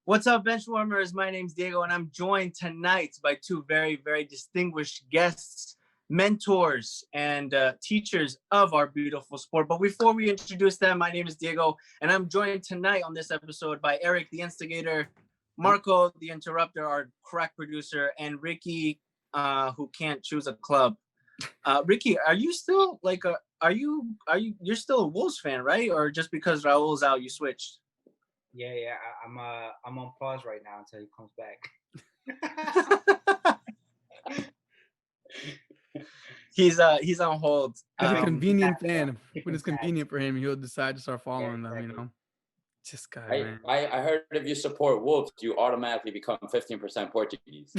What's up, Benchwarmers? My name's Diego, and I'm joined tonight by two very, very distinguished guests, mentors, and teachers of our beautiful sport. But before we introduce them, my name is Diego, and I'm joined tonight on this episode by Eric, the instigator, Marco, the interrupter, our crack producer, and Ricky, who can't choose a club. Ricky, are you still you're still a Wolves fan, right? Or just because Raul's out, you switched? Yeah. I'm on pause right now until he comes back. He's on hold. He's a convenient fan. When it's convenient for him, he'll decide to start following them. You know, just guy, man. I heard if you support Wolves, you automatically become 15% Portuguese.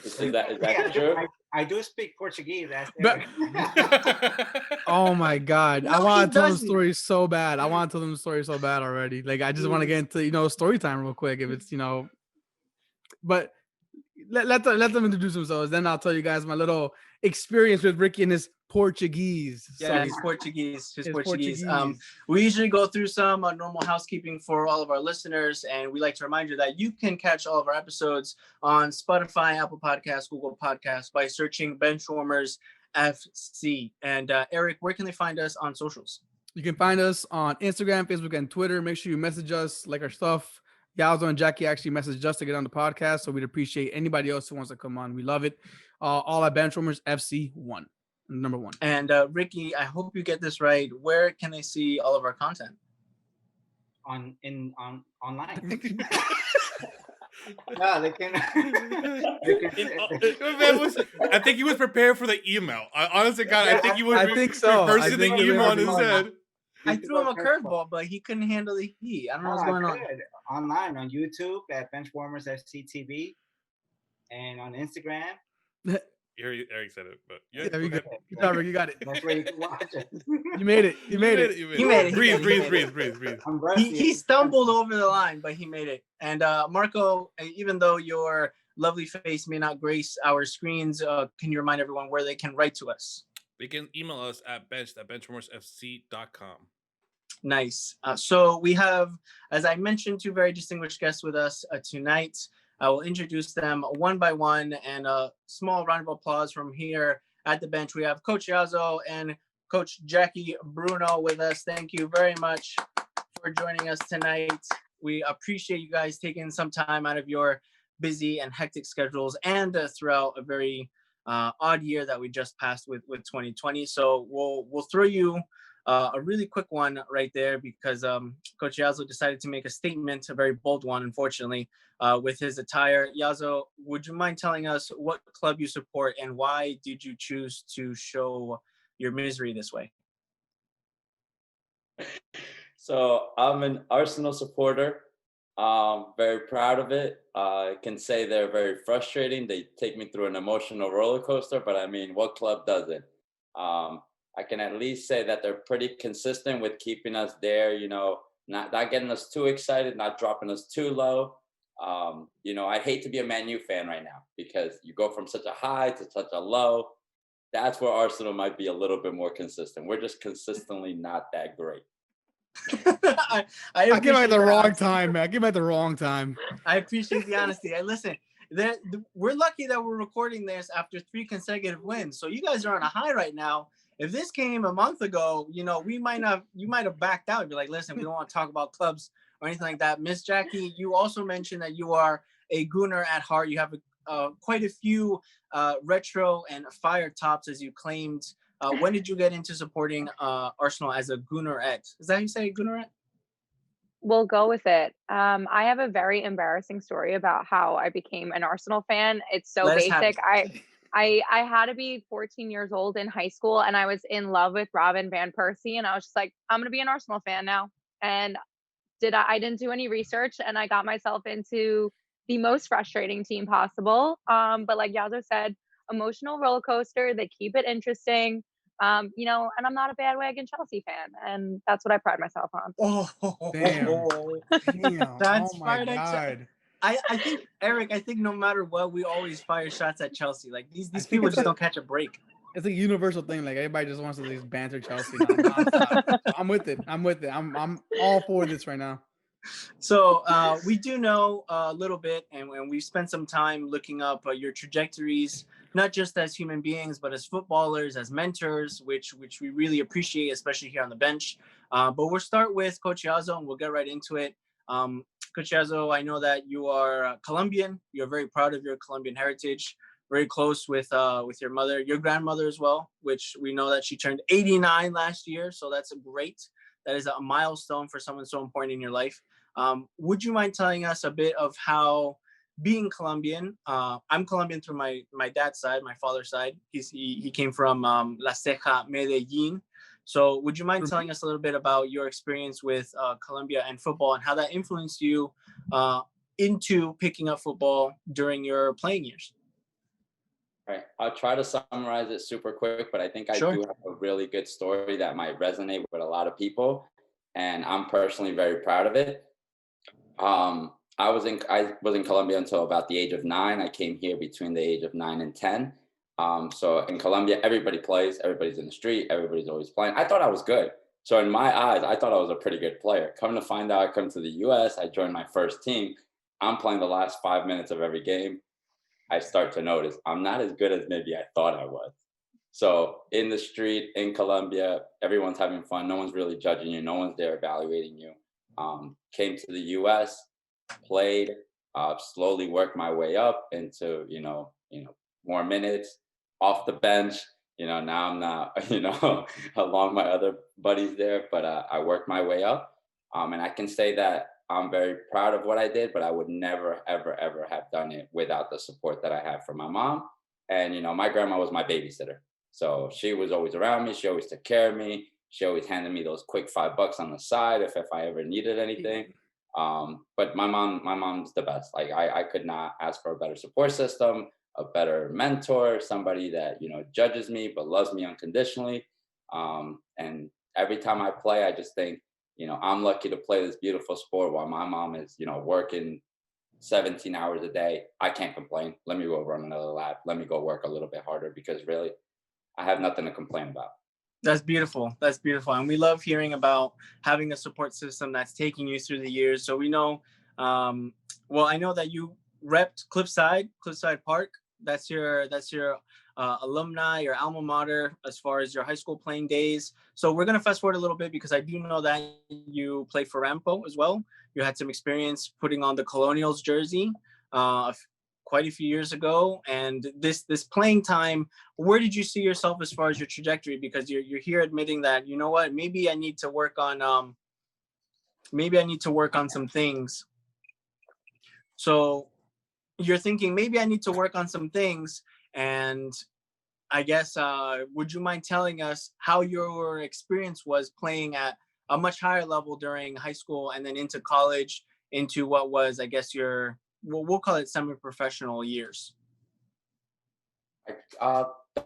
Is that true? I do speak Portuguese. But, oh my God. No, I want to tell them doesn't. stories so bad. Already. Like, I just want to get into, story time real quick if it's, but let them introduce themselves. Then I'll tell you guys my little experience with Ricky and his Portuguese. Yeah, he's Portuguese. He's Portuguese. We usually go through some normal housekeeping for all of our listeners, and we like to remind you that you can catch all of our episodes on Spotify, Apple Podcasts, Google Podcasts by searching Benchwarmers FC. And Eric, where can they find us on socials? You can find us on Instagram, Facebook, and Twitter. Make sure you message us, like our stuff. Yazo and Jackie actually messaged us to get on the podcast, so we'd appreciate anybody else who wants to come on. We love it. All at Benchwarmers FC 1. Number 1. And Ricky, I hope you get this right. Where can they see all of our content? Online. No, they can. I think he was prepared for the email. I think he was. I think so. Reversing the email on his head. I threw him a curveball, but he couldn't handle the heat. I don't know what's going on. Online on YouTube at Benchwarmers FC TV, and on Instagram. Eric said it, but yeah, you got it. That's where you can watch it. You made it. He made it. Breathe. He stumbled over the line, but he made it. And Marco, even though your lovely face may not grace our screens, can you remind everyone where they can write to us? They can email us at benchwarmersfc.com. Nice. So we have, as I mentioned, two very distinguished guests with us tonight. I will introduce them one by one, and a small round of applause from here at the bench. We have Coach Yazo and Coach Jackie Bruno with us. Thank you very much for joining us tonight. We appreciate you guys taking some time out of your busy and hectic schedules and throughout a very odd year that we just passed with 2020. So we'll throw you a really quick one right there because Coach Yazo decided to make a statement, a very bold one, unfortunately, with his attire. Yazo, would you mind telling us what club you support and why did you choose to show your misery this way? So I'm an Arsenal supporter. Very proud of it. I can say they're very frustrating. They take me through an emotional roller coaster, but I mean, what club doesn't? I can at least say that they're pretty consistent with keeping us there, not getting us too excited, not dropping us too low. I hate to be a Man U fan right now because you go from such a high to such a low. That's where Arsenal might be a little bit more consistent. We're just consistently not that great. I came at the wrong time, man. I came at the wrong time. I appreciate the honesty. Listen, we're lucky that we're recording this after 3 consecutive wins. So you guys are on a high right now. If this came a month ago, you might have backed out and be like, listen, we don't want to talk about clubs or anything like that. Miss Jackie, you also mentioned that you are a Gooner at heart. You have quite a few retro and fire tops, as you claimed. When did you get into supporting Arsenal as a Goonerette? Is that how you say Goonerette? We'll go with it. I have a very embarrassing story about how I became an Arsenal fan. It's so basic. I had to be 14 years old in high school, and I was in love with Robin van Persie, and I was just like, I'm gonna be an Arsenal fan now. And I didn't do any research, and I got myself into the most frustrating team possible. But like Yazo said, emotional roller coaster. They keep it interesting. And I'm not a bandwagon Chelsea fan, and that's what I pride myself on. Oh, damn. That's oh my God. I think, Eric, no matter what, we always fire shots at Chelsea. Like these people just don't catch a break. It's a universal thing. Like everybody just wants to just banter Chelsea. I'm with it. I'm all for this right now. So we do know a little bit, and we've spent some time looking up your trajectories, not just as human beings, but as footballers, as mentors, which we really appreciate, especially here on the bench. But we'll start with Coach Yazo, and we'll get right into it. Coach Yazo, I know that you are Colombian. You're very proud of your Colombian heritage. Very close with your mother, your grandmother as well, which we know that she turned 89 last year. So that's a great. That is a milestone for someone so important in your life. Would you mind telling us a bit of how being Colombian? I'm Colombian through my dad's side, my father's side. He came from La Ceja, Medellin. So would you mind telling us a little bit about your experience with Colombia and football and how that influenced you into picking up football during your playing years? Right. I'll try to summarize it super quick, but I think I do have a really good story that might resonate with a lot of people, and I'm personally very proud of it. I was in Colombia until about the age of 9. I came here between the age of 9 and 10. So in Colombia, everybody plays, everybody's in the street, everybody's always playing. I thought I was good. So in my eyes, I thought I was a pretty good player. Come to find out, I come to the US, I joined my first team. I'm playing the last 5 minutes of every game. I start to notice I'm not as good as maybe I thought I was. So in the street, in Colombia, everyone's having fun. No one's really judging you. No one's there evaluating you. Came to the US, played, slowly worked my way up into, more minutes off the bench. Now I'm not, along my other buddies there, but I worked my way up. And I can say that I'm very proud of what I did, but I would never, ever, ever have done it without the support that I had from my mom. And, my grandma was my babysitter. So she was always around me. She always took care of me. She always handed me those quick $5 on the side if I ever needed anything. But my mom's the best. Like I could not ask for a better support system, a better mentor, somebody that, judges me, but loves me unconditionally. And every time I play, I just think, I'm lucky to play this beautiful sport while my mom is, working 17 hours a day. I can't complain. Let me go run another lap. Let me go work a little bit harder because really, I have nothing to complain about. That's beautiful. That's beautiful. And we love hearing about having a support system that's taking you through the years. So we know, I know that you repped Cliffside Park. That's your alumni, your alma mater, as far as your high school playing days. So we're going to fast forward a little bit because I do know that you played for Rampo as well. You had some experience putting on the Colonials jersey quite a few years ago. And this playing time, where did you see yourself as far as your trajectory? Because you're here admitting that, maybe I need to work on some things. So you're thinking, maybe I need to work on some things. And I guess, would you mind telling us how your experience was playing at a much higher level during high school and then into college, into what was, I guess, we'll call it semi-professional years?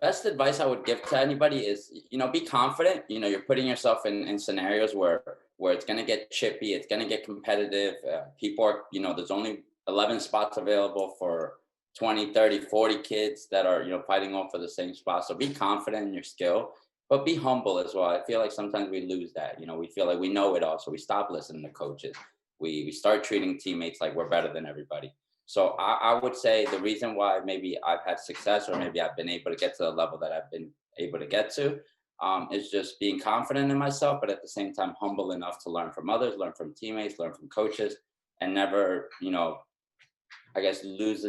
Best advice I would give to anybody is, be confident. You're putting yourself in scenarios where it's going to get chippy, it's going to get competitive. People are, there's only 11 spots available for 20, 30, 40 kids that are, fighting on for the same spot. So be confident in your skill, but be humble as well. I feel like sometimes we lose that. We feel like we know it all, so we stop listening to coaches. We start treating teammates like we're better than everybody. So I would say the reason why maybe I've had success or maybe I've been able to get to the level that I've been able to get to is just being confident in myself, but at the same time, humble enough to learn from others, learn from teammates, learn from coaches, and never, I guess, lose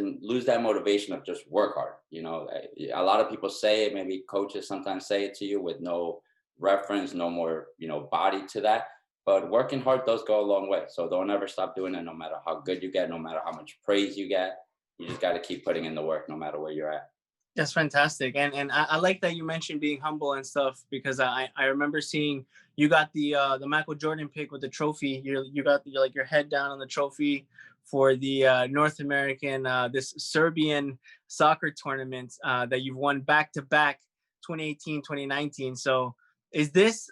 that motivation of just work hard. A lot of people say it, maybe coaches sometimes say it to you with no reference, no more, body to that. But working hard does go a long way. So don't ever stop doing it, no matter how good you get, no matter how much praise you get. You just got to keep putting in the work no matter where you're at. That's fantastic. And I like that you mentioned being humble and stuff, because I remember seeing you got the Michael Jordan pick with the trophy. You got your head down on the trophy for the North American, this Serbian soccer tournament that you've won back-to-back 2018, 2019. So is this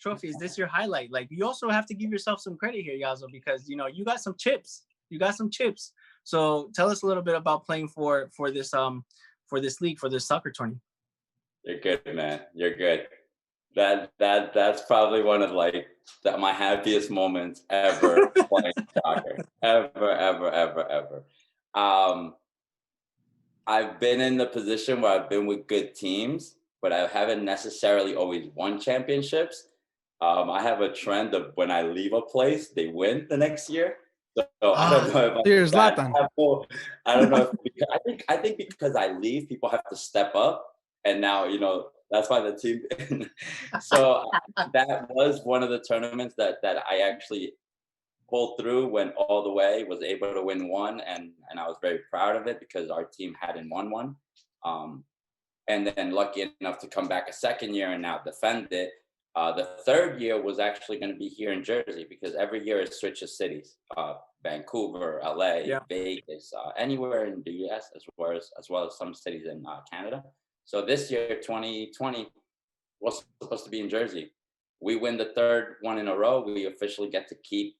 trophy, is this your highlight? Like, you also have to give yourself some credit here, Yazo, because, you got some chips. So tell us a little bit about playing for this league, for this soccer tournament. You're good, man. You're good. That's probably one of my happiest moments ever playing soccer. Ever. I've been in the position where I've been with good teams, but I haven't necessarily always won championships. I have a trend of when I leave a place, they win the next year. So I don't know if Here's Zlatan. I don't know if I think because I leave, people have to step up, and now that's why the team. So that was one of the tournaments that I actually pulled through, went all the way, was able to win one, and I was very proud of it because our team hadn't won one. And then lucky enough to come back a second year and now defend it. The third year was actually going to be here in Jersey because every year it switches cities. Vancouver, LA, Vegas, anywhere in the US, as well as some cities in Canada. So this year, 2020, was supposed to be in Jersey. We win the third one in a row. We officially get to keep,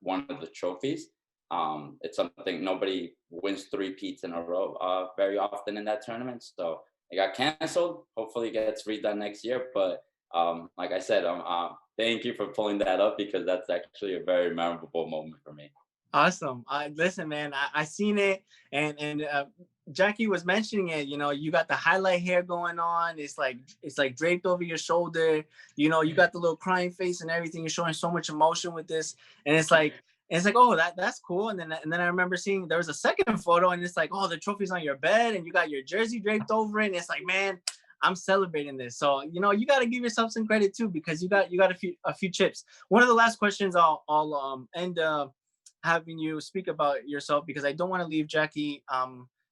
one of the trophies. It's something nobody wins 3 peats in a row very often in that tournament. So it got canceled. Hopefully it gets redone next year. But like I said, thank you for pulling that up because that's actually a very memorable moment for me. Awesome. Listen, man, I seen it, and Jackie was mentioning it. You got the highlight hair going on. It's like draped over your shoulder. You got the little crying face and everything. You're showing so much emotion with this, and it's like, oh, that's cool. And then I remember seeing there was a second photo, and it's like, oh, the trophy's on your bed, and you got your jersey draped over it. And it's like, man, I'm celebrating this. So you got to give yourself some credit too because you got a few chips. One of the last questions I'll end having you speak about yourself because I don't want to leave Jackie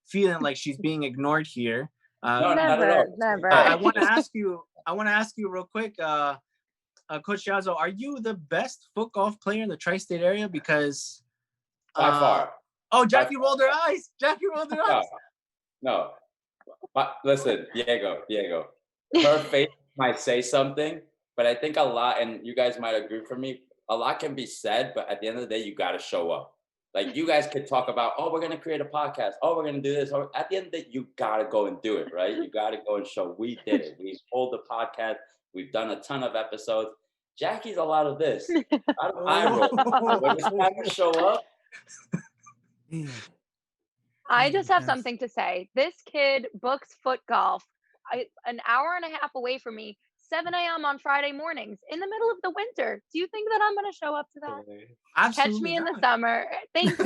feeling like she's being ignored here. No, never. I want to ask you real quick, Coach Yazo, are you the best foot golf player in the tri-state area? Because by far. Oh, Jackie rolled her eyes. Jackie rolled her eyes. No. But listen, Diego, her face might say something, but I think a lot, and you guys might agree for me, a lot can be said, but at the end of the day, you got to show up. Like you guys could talk about, oh, we're going to create a podcast. Oh, we're going to do this. Or at the end of the day, you got to go and do it, right? You got to go and show we did it. We hold the podcast. We've done a ton of episodes. Jackie's a lot of this. I roll. When it's time to show up. I just have something to say. This kid books foot golf an hour and a half away from me, 7 a.m. on Friday mornings in the middle of the winter. Do you think that I'm going to show up to that? Absolutely Catch me in not. the summer. Thank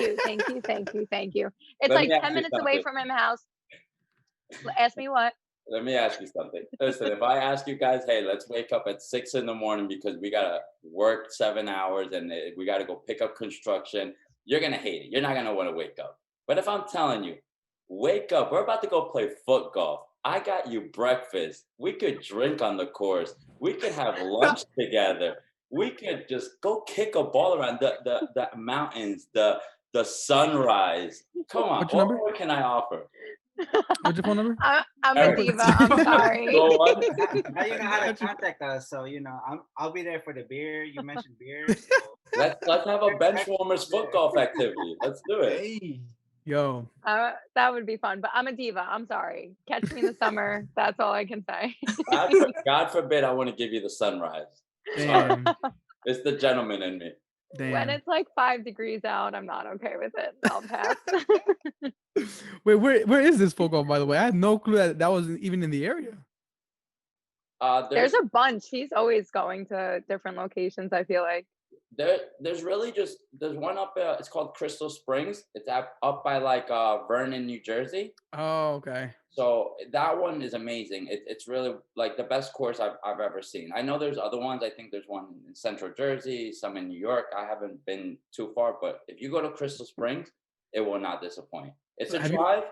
you. It's like 10 minutes away from my house. Ask me what? Let me ask you something. Listen, if I ask you guys, hey, let's wake up at 6 a.m. because we got to work 7 hours and we got to go pick up construction, you're going to hate it. You're not going to want to wake up. But if I'm telling you, wake up, we're about to go play foot golf. I got you breakfast. We could drink on the course. We could have lunch together. We could just go kick a ball around the mountains, the sunrise. Come on, what more can I offer? What's your phone number? I'm a diva. I'm sorry. Now you know how to contact us. So I'll be there for the beer. You mentioned beer. So. Let's have a Benchwarmers foot golf activity. Let's do it. Hey. Yo. That would be fun, but I'm a diva. I'm sorry. Catch me in the summer. That's all I can say. God forbid I want to give you the sunrise. Damn. It's the gentleman in me. Damn. When it's like 5 degrees out, I'm not okay with it. I'll pass. Wait, where is this foot golf, by the way? I had no clue that was even in the area. There's a bunch. He's always going to different locations, I feel like. There's one up there. It's called Crystal Springs. It's up by Vernon, New Jersey. Oh, okay. So that one is amazing. It's really like the best course I've ever seen. I know there's other ones. I think there's one in Central Jersey, some in New York. I haven't been too far, but if you go to Crystal Springs, it will not disappoint. It's a drive.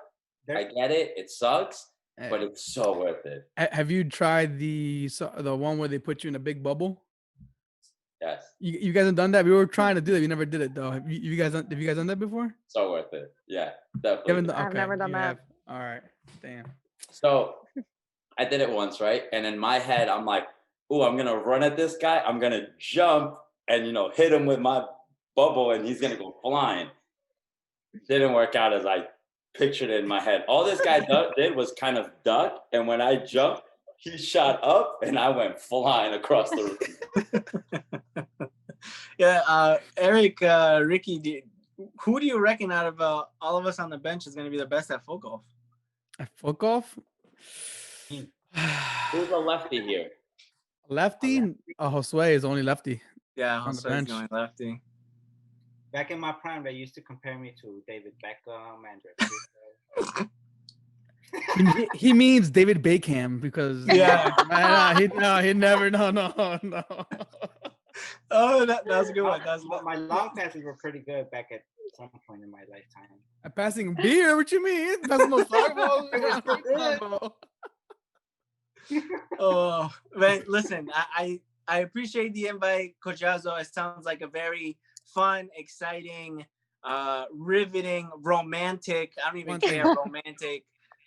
I get it. It sucks, but it's so worth it. Have you tried the one where they put you in a big bubble? Yes. You guys have done that? We were trying to do that. We never did it though. Have you guys done that before? So worth it. Yeah, definitely. I've never done that. All right. Damn. So I did it once, right? And in my head, I'm like, "Ooh, I'm gonna run at this guy. I'm gonna jump and hit him with my bubble, and he's gonna go flying." Didn't work out as I pictured it in my head. All this guy did was kind of duck, and when I jumped, he shot up and I went flying across the room. Yeah, Eric, Ricky, who do you reckon out of all of us on the bench is going to be the best at foot golf? At foot golf? Who's a lefty here? Lefty? Oh, Josue is only lefty. Yeah, on the Josue's bench. the only lefty. Back in my prime, they used to compare me to David Beckham and He means David Beckham because Yeah. he never no. Oh, that's a good one. My long passes were pretty good back at some point in my lifetime. Passing beer? What you mean? Passing those soccer balls? It was still good. Oh man, listen, I appreciate the invite, Coach Yazo. It sounds like a very fun, exciting, riveting, romantic. I don't even care. Romantic.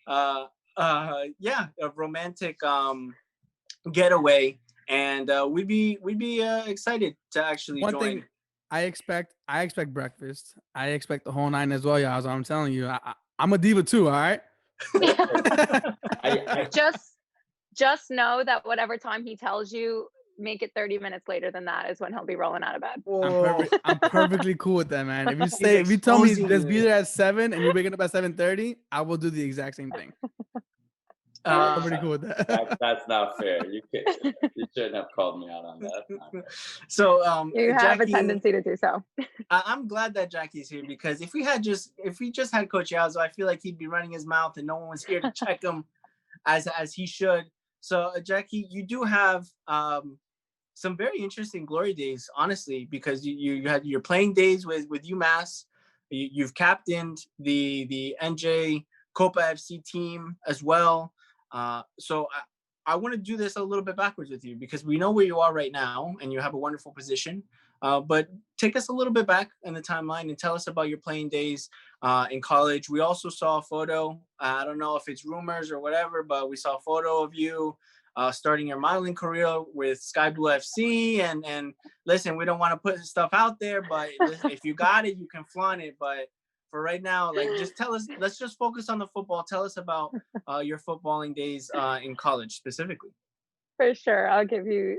Yeah, a romantic getaway, and we'd be excited to actually One join. thing I expect breakfast. I expect the whole nine as well, Yazo. I'm telling you, I'm a diva too. All right. Just know that whatever time he tells you, make it 30 minutes later than that is when he'll be rolling out of bed. I'm perfectly cool with that, man. If you tell me let's be there at 7 and you're waking up at 7:30, I will do the exact same thing. I'm pretty cool with that. That's not fair. You shouldn't have called me out on that. So you have Jackie, a tendency to do so. I'm glad that Jackie's here because if we just had Coach Yazo, I feel like he'd be running his mouth and no one was here to check him as he should. So Jackie, you do have some very interesting glory days, honestly, because you had your playing days with UMass. You've captained the NJ Copa FC team as well. So I want to do this a little bit backwards with you because we know where you are right now and you have a wonderful position. But take us a little bit back in the timeline and tell us about your playing days in college. We also saw a photo. I don't know if it's rumors or whatever, but we saw a photo of you starting your modeling career with Sky Blue FC. And listen, we don't want to put stuff out there, but listen, if you got it, you can flaunt it. But for right now, like, just tell us, let's just focus on the football. Tell us about your footballing days in college specifically. For sure. I'll give you,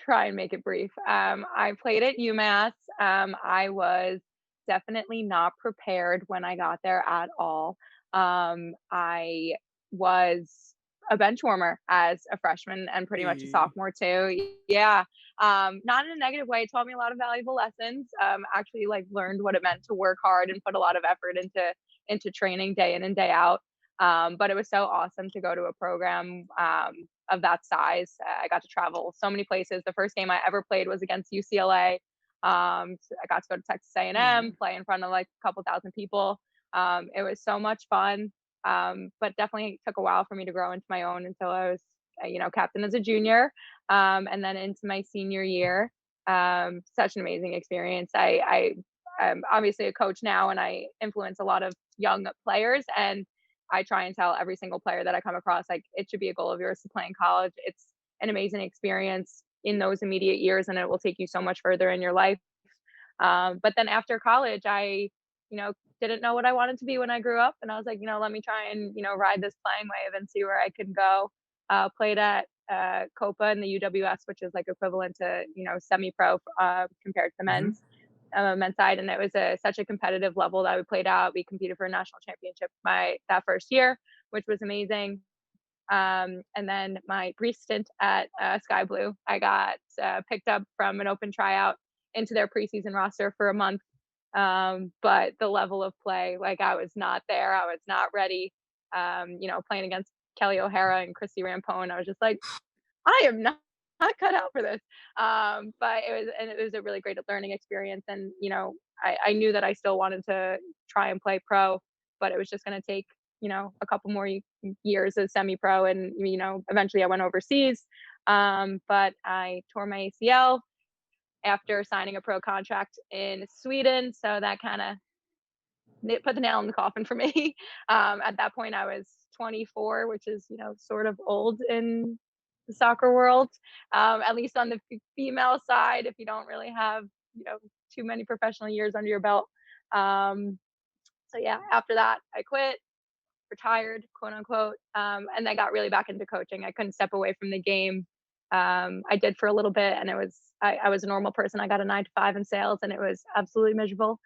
try and make it brief. I played at UMass. I was definitely not prepared when I got there at all. I was a bench warmer as a freshman and pretty much a sophomore too. Yeah. Not in a negative way. It taught me a lot of valuable lessons. Actually like learned what it meant to work hard and put a lot of effort into training day in and day out. But it was so awesome to go to a program of that size. I got to travel so many places. The first game I ever played was against UCLA. So I got to go to Texas A&M, play in front of like a couple thousand people. It was so much fun. But definitely took a while for me to grow into my own until I was, captain as a junior. And then into my senior year, such an amazing experience. I'm obviously a coach now and I influence a lot of young players, and I try and tell every single player that I come across, like, it should be a goal of yours to play in college. It's an amazing experience in those immediate years and it will take you so much further in your life. But then after college, I didn't know what I wanted to be when I grew up. And I was like, let me try and, ride this playing wave and see where I could go. Played at Copa in the UWS, which is like equivalent to, semi-pro compared to the men's side. And it was such a competitive level that we played out. We competed for a national championship that first year, which was amazing. And then my brief stint at Sky Blue, I got picked up from an open tryout into their preseason roster for a month. But the level of play, like, I was not there. I was not ready. Playing against Kelly O'Hara and Christy Rampone, I was just like, I am not cut out for this. But it was a really great learning experience. And, I knew that I still wanted to try and play pro, but it was just going to take, a couple more years as semi-pro. And, eventually I went overseas. But I tore my ACL after signing a pro contract in Sweden. So that kind of put the nail in the coffin for me. At that point I was 24, which is, sort of old in the soccer world, at least on the female side, if you don't really have, too many professional years under your belt. So yeah, after that I quit, retired, quote unquote, and I got really back into coaching. I couldn't step away from the game. I did for a little bit, and I was a normal person. I got a 9 to 5 in sales, and it was absolutely miserable.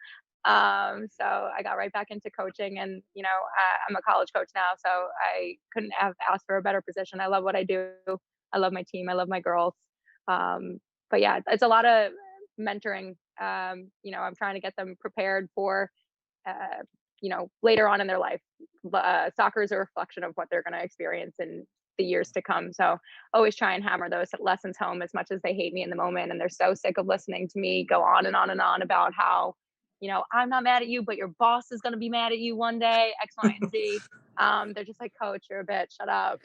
So I got right back into coaching, and I'm a college coach now, so I couldn't have asked for a better position. I love what I do. I love my team. I love my girls. But yeah, it's a lot of mentoring. I'm trying to get them prepared for, later on in their life. Soccer is a reflection of what they're going to experience in the years to come. So always try and hammer those lessons home, as much as they hate me in the moment. And they're so sick of listening to me go on and on and on about how, I'm not mad at you, but your boss is going to be mad at you one day, X, Y, and Z. They're just like, coach, you're a bitch. Shut up.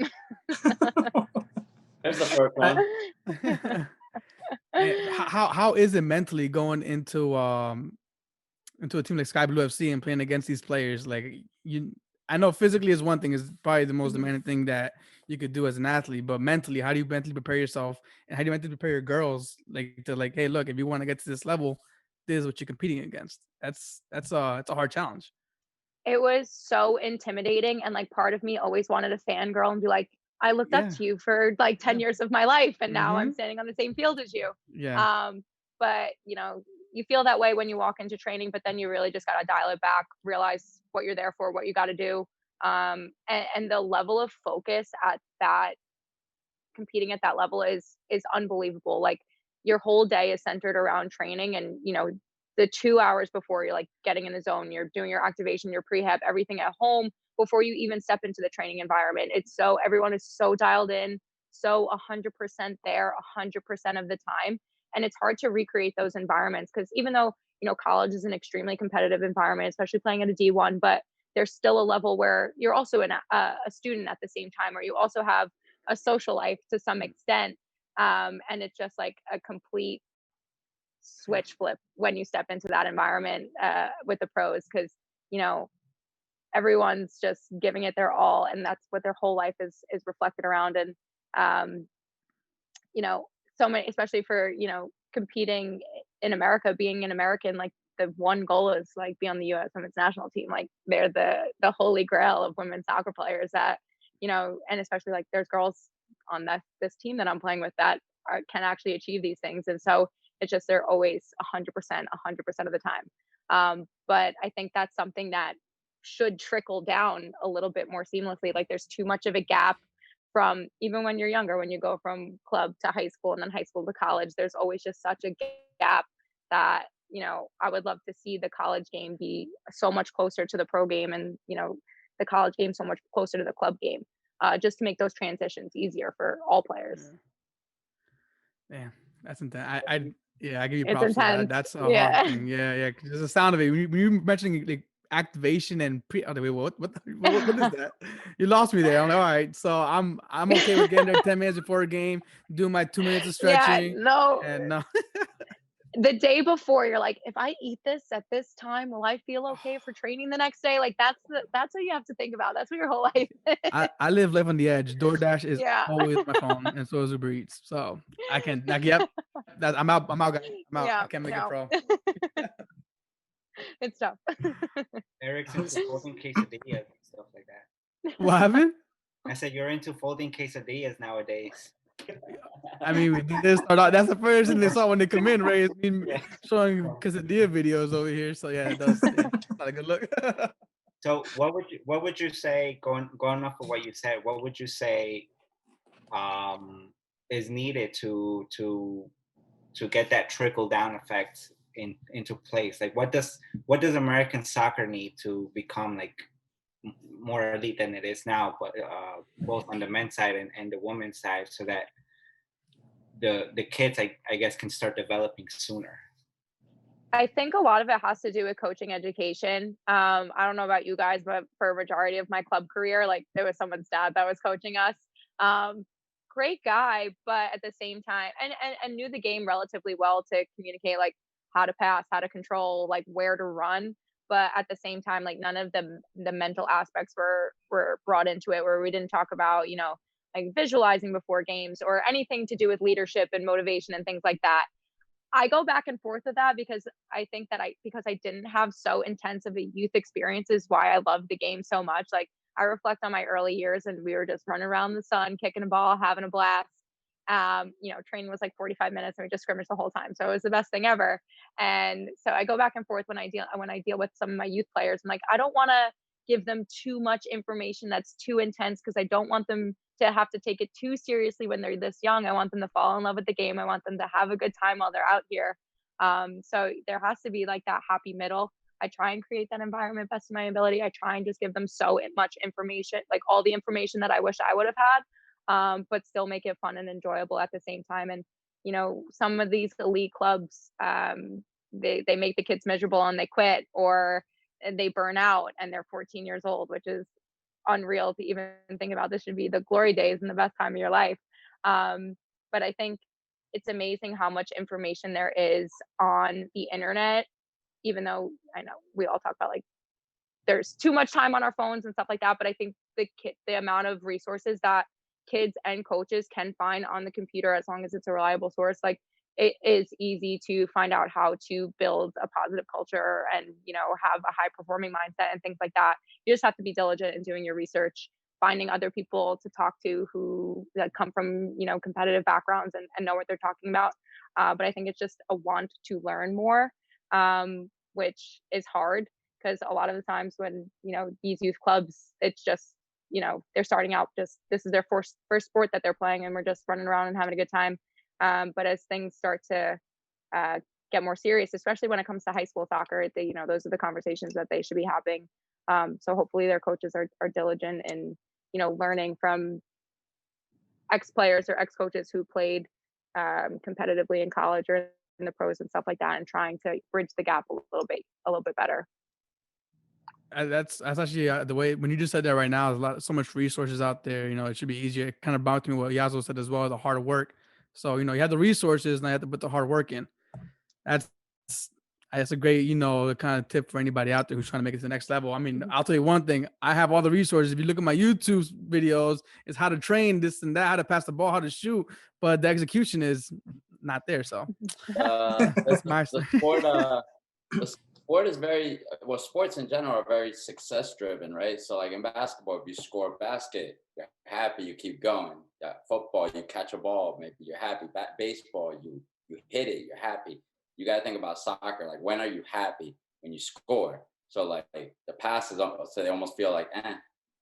There's the first one. How is it mentally going into a team like Sky Blue FC and playing against these players? Like, I know physically is one thing, is probably the most demanding thing that you could do as an athlete, but mentally, how do you mentally prepare yourself, and how do you mentally prepare your girls, hey, look, if you want to get to this level, this is what you're competing against. It's a hard challenge. It was so intimidating, and like part of me always wanted to fangirl and be like, I looked up to you for like 10 years of my life, and now I'm standing on the same field as you. But you feel that way when you walk into training, but then you really just got to dial it back, realize what you're there for, what you got to do. And the level of focus at that, competing at that level is unbelievable. Like, your whole day is centered around training, and the 2 hours before, you're like getting in the zone, you're doing your activation, your prehab, everything at home before you even step into the training environment. Everyone is so dialed in, so 100% there 100% of the time. And it's hard to recreate those environments, because even though college is an extremely competitive environment, especially playing at a D1, but there's still a level where you're also a student at the same time, or you also have a social life to some extent. And it's just like a complete switch flip when you step into that environment with the pros, because everyone's just giving it their all, and that's what their whole life is reflected around. And so many, especially for competing in America, being an American, like the one goal is like be on the U.S. women's national team. Like, they're the holy grail of women's soccer players that and especially like there's girls on this team that I'm playing with that can actually achieve these things. And so it's just, they're always 100% of the time. But I think that's something that should trickle down a little bit more seamlessly. Like, there's too much of a gap from even when you're younger, when you go from club to high school and then high school to college. There's always just such a gap that I would love to see the college game be so much closer to the pro game, and the college game so much closer to the club game, just to make those transitions easier for all players. Yeah, that's intense. I give you It's props for that. intense. That's a hard thing. Yeah. There's the sound of it. When you mentioning like activation and wait, what is that? You lost me there. I'm like, all right, so I'm okay with getting there 10 minutes before a game, doing my 2 minutes of stretching. No. The day before, you're like, if I eat this at this time, will I feel okay for training the next day? Like, that's what you have to think about. That's what your whole life is. I live on the edge. DoorDash is always my phone, and so is Uber Eats. So I can, like, yep, I'm out. Guys. I'm out. I can't make it pro. It's tough. Eric's into folding quesadillas and stuff like that. What happened? I said you're into folding quesadillas nowadays. I mean, we did this. That's the first thing they saw when they come in, Ray. It's me showing quesadilla videos over here. So yeah, it does. It's not a good look. So what would you say, going off of what you said, what would you say is needed to get that trickle down effect into place? Like, what does American soccer need to become like more elite than it is now, but both on the men's side and the women's side, so that the kids, I guess, can start developing sooner? I think a lot of it has to do with coaching education. I don't know about you guys, but for a majority of my club career, like, there was someone's dad that was coaching us. Great guy, but at the same time, and knew the game relatively well to communicate like how to pass, how to control, like where to run. But at the same time, like, none of the mental aspects were brought into it, where we didn't talk about, like visualizing before games or anything to do with leadership and motivation and things like that. I go back and forth with that, because I think that because I didn't have so intense of a youth experience is why I love the game so much. Like, I reflect on my early years, and we were just running around the sun, kicking a ball, having a blast. Training was like 45 minutes and we just scrimmaged the whole time. So it was the best thing ever. And so I go back and forth when I deal with some of my youth players. I'm like, I don't want to give them too much information that's too intense, because I don't want them to have to take it too seriously when they're this young. I want them to fall in love with the game. I want them to have a good time while they're out here. So there has to be like that happy middle. I try and create that environment best of my ability. I try and just give them so much information, like all the information that I wish I would have had, but still make it fun and enjoyable at the same time. And, some of these elite clubs, they make the kids miserable and they quit, or they burn out and they're 14 years old, which is unreal to even think about. This should be the glory days and the best time of your life. But I think it's amazing how much information there is on the internet, even though I know we all talk about like there's too much time on our phones and stuff like that. But I think the amount of resources that kids and coaches can find on the computer, as long as it's a reliable source, like it is easy to find out how to build a positive culture and, have a high performing mindset and things like that. You just have to be diligent in doing your research, finding other people to talk to who that come from, competitive backgrounds and know what they're talking about. But I think it's just a want to learn more, which is hard, because a lot of the times when, these youth clubs, it's just, they're starting out, just this is their first sport that they're playing, and we're just running around and having a good time. But as things start to get more serious, especially when it comes to high school soccer, those are the conversations that they should be having. So hopefully their coaches are diligent in, learning from ex-players or ex-coaches who played competitively in college or in the pros and stuff like that, and trying to bridge the gap a little bit better. That's actually the way, when you just said that right now, there's so much resources out there. It should be easier. It kind of bounced me what Yazo said as well, the hard work. So, you have the resources, and I have to put the hard work in. That's a great, kind of tip for anybody out there who's trying to make it to the next level. I mean, I'll tell you one thing. I have all the resources. If you look at my YouTube videos, it's how to train this and that, how to pass the ball, how to shoot, but the execution is not there. So that's my the sport is sports in general are very success driven, right? So like in basketball, if you score a basket, you're happy, you keep going. Football, you catch a ball, maybe you're happy. Baseball, you hit it, you're happy. You got to think about soccer. Like, when are you happy? When you score. So like the passes, so they almost feel like,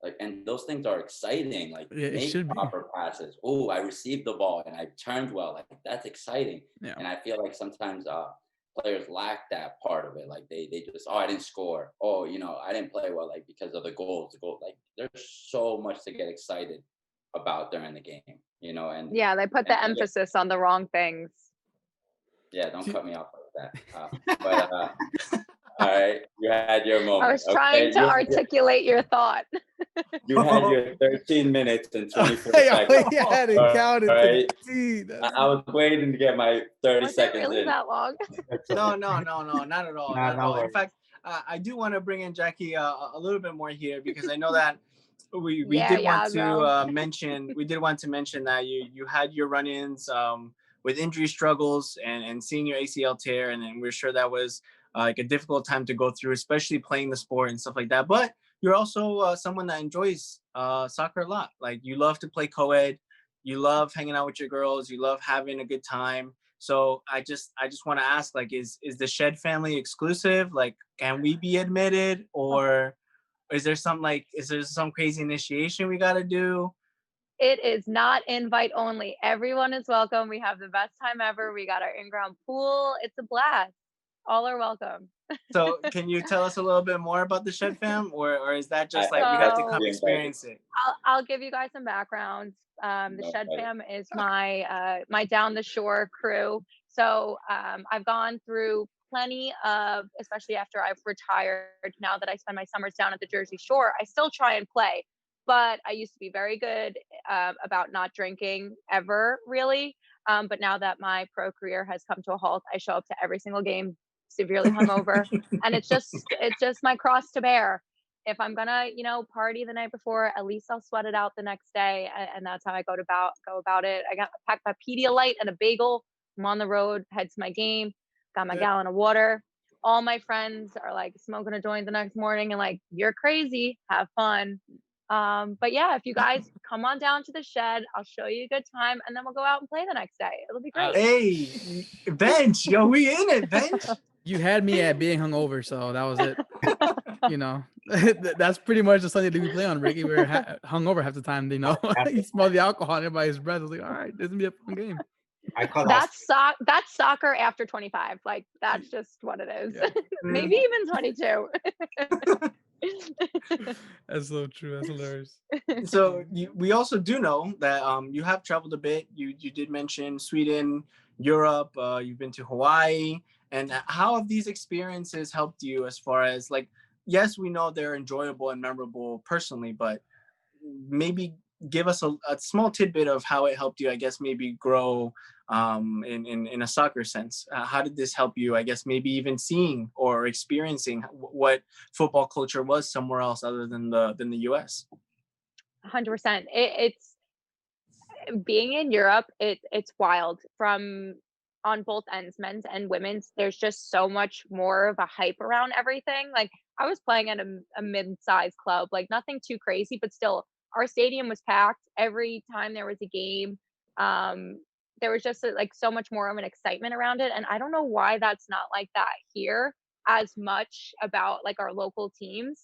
like, and those things are exciting. Like, make proper passes. Oh, I received the ball and I turned well. Like, that's exciting. Yeah. And I feel like sometimes players lack that part of it. Like they just, I didn't score. Oh, I didn't play well, like, because of the goals. Like, there's so much to get excited about during the game, and yeah, they put the emphasis on the wrong things. Yeah, don't cut me off like that. But all right, you had your moment. I was trying to articulate your thought. You had your 13 minutes and 24 seconds. You had it counted. Right? I was waiting to get my 30 seconds really in. That long? No, not at all. Not at all. In fact, I do want to bring in Jackie a little bit more here, because I know that we did want to mention that you had your run-ins with injury struggles and seeing your ACL tear, and then we're sure that was like a difficult time to go through, especially playing the sport and stuff like that. But you're also someone that enjoys soccer a lot. Like, you love to play co-ed, you love hanging out with your girls, you love having a good time. So I just want to ask, like, is the Shed family exclusive? Like, can we be admitted, or is there some crazy initiation we got to do? It is not invite only. Everyone is welcome. We have the best time ever. We got our in-ground pool. It's a blast. All are welcome. So can you tell us a little bit more about the Shed fam, or is that just like we have to come experience it? I'll give you guys some background. The Shed fam is my down the shore crew. So I've gone through plenty of, especially after I've retired, now that I spend my summers down at the Jersey Shore, I still try and play. But I used to be very good about not drinking ever, really. But now that my pro career has come to a halt, I show up to every single game severely hungover, and it's just my cross to bear. If I'm gonna, party the night before, at least I'll sweat it out the next day, and that's how I go about it. I packed my Pedialyte and a bagel. I'm on the road, head to my game, got my gallon of water. All my friends are like smoking a joint the next morning and like, you're crazy, have fun. But yeah, if you guys come on down to the shed, I'll show you a good time, and then we'll go out and play the next day. It'll be great. Hey, Bench, yo, we in it, Bench. You had me at being hungover, so that was it. You know, that's pretty much the Sunday that we play on, Ricky. We were hungover half the time. You know, you smell the alcohol in everybody's breath. I was like, all right, this is gonna be a fun game. I call that's soccer after 25. Like that's just what it is. Yeah. Maybe even 22. That's so true. That's hilarious. So we also do know that you have traveled a bit. You did mention Sweden, Europe. You've been to Hawaii. And how have these experiences helped you as far as like, yes, we know they're enjoyable and memorable personally, but maybe give us a small tidbit of how it helped you, I guess, maybe grow in a soccer sense. How did this help you, I guess, maybe even seeing or experiencing what football culture was somewhere else other than the US? 100%. It's being in Europe, it's wild from on both ends, men's and women's. There's just so much more of a hype around everything. Like I was playing at a mid-sized club, like nothing too crazy, but still our stadium was packed every time there was a game. There was just like so much more of an excitement around it. And I don't know why that's not like that here as much about like our local teams.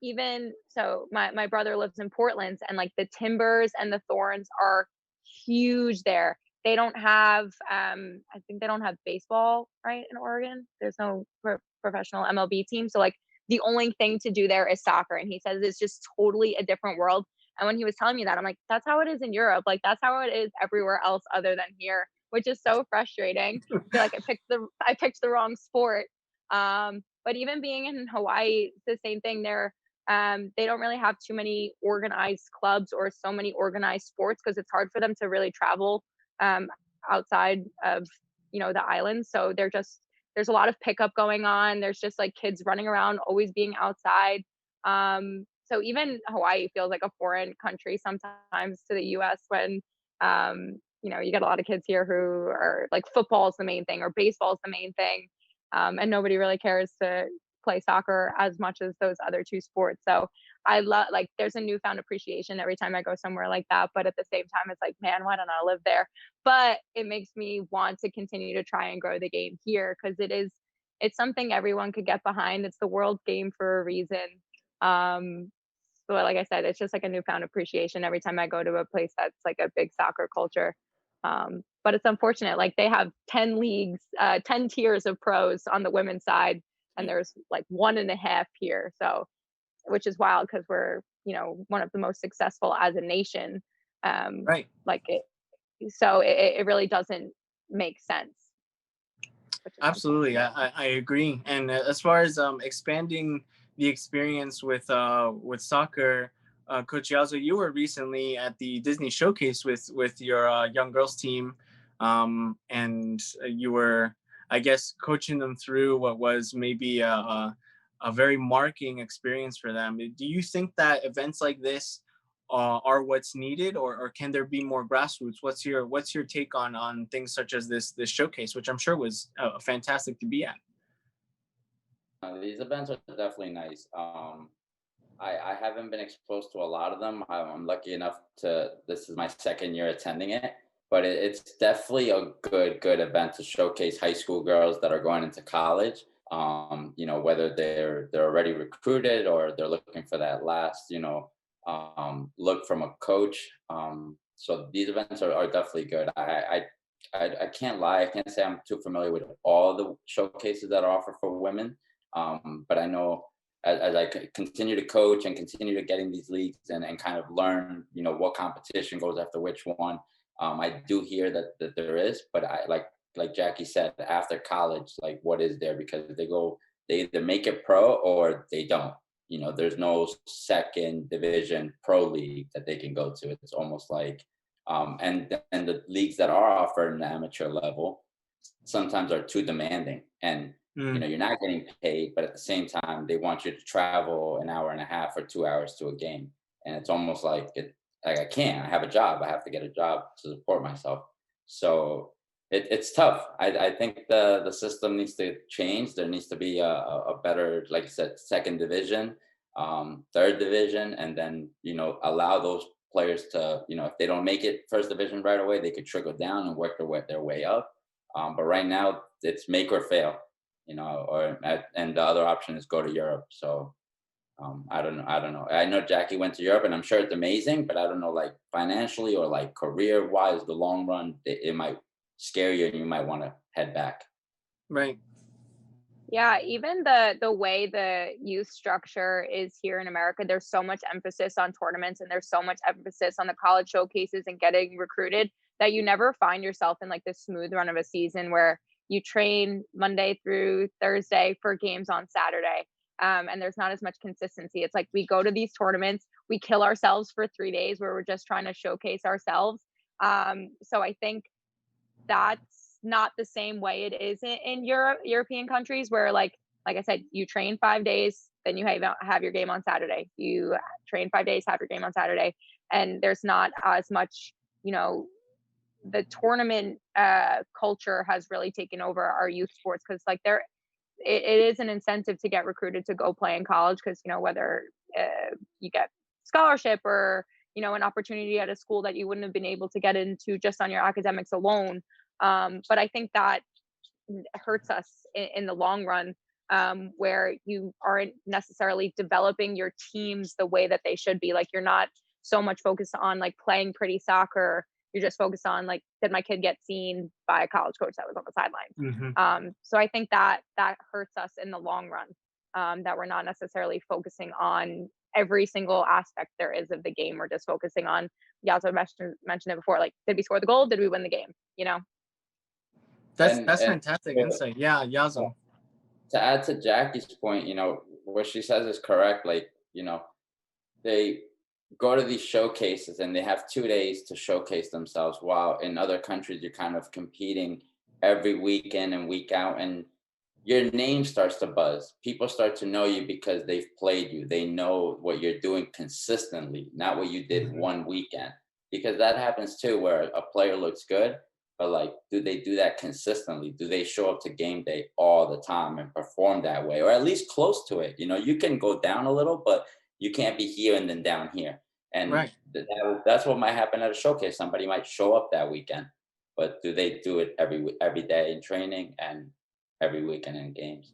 Even so my brother lives in Portland, and like the Timbers and the Thorns are huge there. They don't have I think they don't have baseball, right, in Oregon. There's no professional MLB team, so like the only thing to do there is soccer, and he says it's just totally a different world. And when he was telling me that, I'm like, that's how it is in Europe, like that's how it is everywhere else other than here, which is so frustrating. I feel like I picked the wrong sport. But even being in Hawaii, it's the same thing there. They don't really have too many organized clubs or so many organized sports because it's hard for them to really travel outside of the island. So there's a lot of pickup going on. There's just like kids running around, always being outside. So even Hawaii feels like a foreign country sometimes to the US when you get a lot of kids here who are like football is the main thing or baseball is the main thing. And nobody really cares to play soccer as much as those other two sports. So I love, like, there's a newfound appreciation every time I go somewhere like that. But at the same time, it's like, man, why don't I live there? But it makes me want to continue to try and grow the game here because it's something everyone could get behind. It's the world game for a reason. So like I said, it's just like a newfound appreciation every time I go to a place that's like a big soccer culture. But it's unfortunate, like they have 10 leagues, 10 tiers of pros on the women's side, and there's like 1.5 here. So, which is wild because we're, one of the most successful as a nation. Right. Like so it really doesn't make sense. Absolutely. I agree. And as far as expanding the experience with soccer, Coach Yazo, you were recently at the Disney Showcase with your young girls team, and you were, I guess, coaching them through what was maybe a very marking experience for them. Do you think that events like this are what's needed, or can there be more grassroots? What's your take on things such as this showcase, which I'm sure was fantastic to be at? These events are definitely nice. I haven't been exposed to a lot of them. I'm lucky enough this is my second year attending it, but it's definitely a good event to showcase high school girls that are going into college. Whether they're already recruited or they're looking for that last, look from a coach. So these events are definitely good. I can't lie. I can't say I'm too familiar with all the showcases that are offered for women. But I know as I continue to coach and continue to get in these leagues and kind of learn, what competition goes after which one. I do hear that there is, but I like Jackie said, after college, like what is there? Because they either make it pro or they don't. There's no second division pro league that they can go to. It's almost like, and the leagues that are offered in the amateur level sometimes are too demanding. And you're not getting paid, but at the same time, they want you to travel an hour and a half or 2 hours to a game. And it's almost like I can't. I have a job. I have to get a job to support myself. So it's tough. I think the system needs to change. There needs to be a better, like I said, second division. third division, and then, allow those players to, if they don't make it first division right away, they could trickle down and work their way up. But right now it's make or fail, and the other option is go to Europe. So I don't know. I know Jackie went to Europe, and I'm sure it's amazing, but I don't know, like financially or like career wise, the long run, it might scare you and you might want to head back. Right. Yeah, even the way the youth structure is here in America, there's so much emphasis on tournaments and there's so much emphasis on the college showcases and getting recruited that you never find yourself in like the smooth run of a season where you train Monday through Thursday for games on Saturday. And there's not as much consistency. It's like we go to these tournaments, we kill ourselves for 3 days where we're just trying to showcase ourselves. So I think that's not the same way it is in European countries where like I said, you train 5 days, then you have your game on Saturday. You train 5 days, have your game on Saturday. And there's not as much, the tournament culture has really taken over our youth sports because like it is an incentive to get recruited to go play in college because whether you get scholarship or an opportunity at a school that you wouldn't have been able to get into just on your academics alone. But I think that hurts us in the long run, where you aren't necessarily developing your teams the way that they should be. Like you're not so much focused on like playing pretty soccer. You're just focused on like, did my kid get seen by a college coach that was on the sidelines? Mm-hmm. So I think that hurts us in the long run, that we're not necessarily focusing on every single aspect there is of the game. We're just focusing on, Yazo mentioned it before, like, did we score the goal? Did we win the game? That's fantastic insight. Yeah, Yazo. To add to Jackie's point, what she says is correct. Like, they go to these showcases and they have 2 days to showcase themselves, while in other countries you're kind of competing every weekend and week out, and your name starts to buzz. People start to know you because they've played you. They know what you're doing consistently, not what you did one weekend. Because that happens too, where a player looks good, but like, do they do that consistently? Do they show up to game day all the time and perform that way, or at least close to it? You can go down a little, but you can't be here and then down here. And right. That's what might happen at a showcase. Somebody might show up that weekend, but do they do it every day in training and every weekend in games?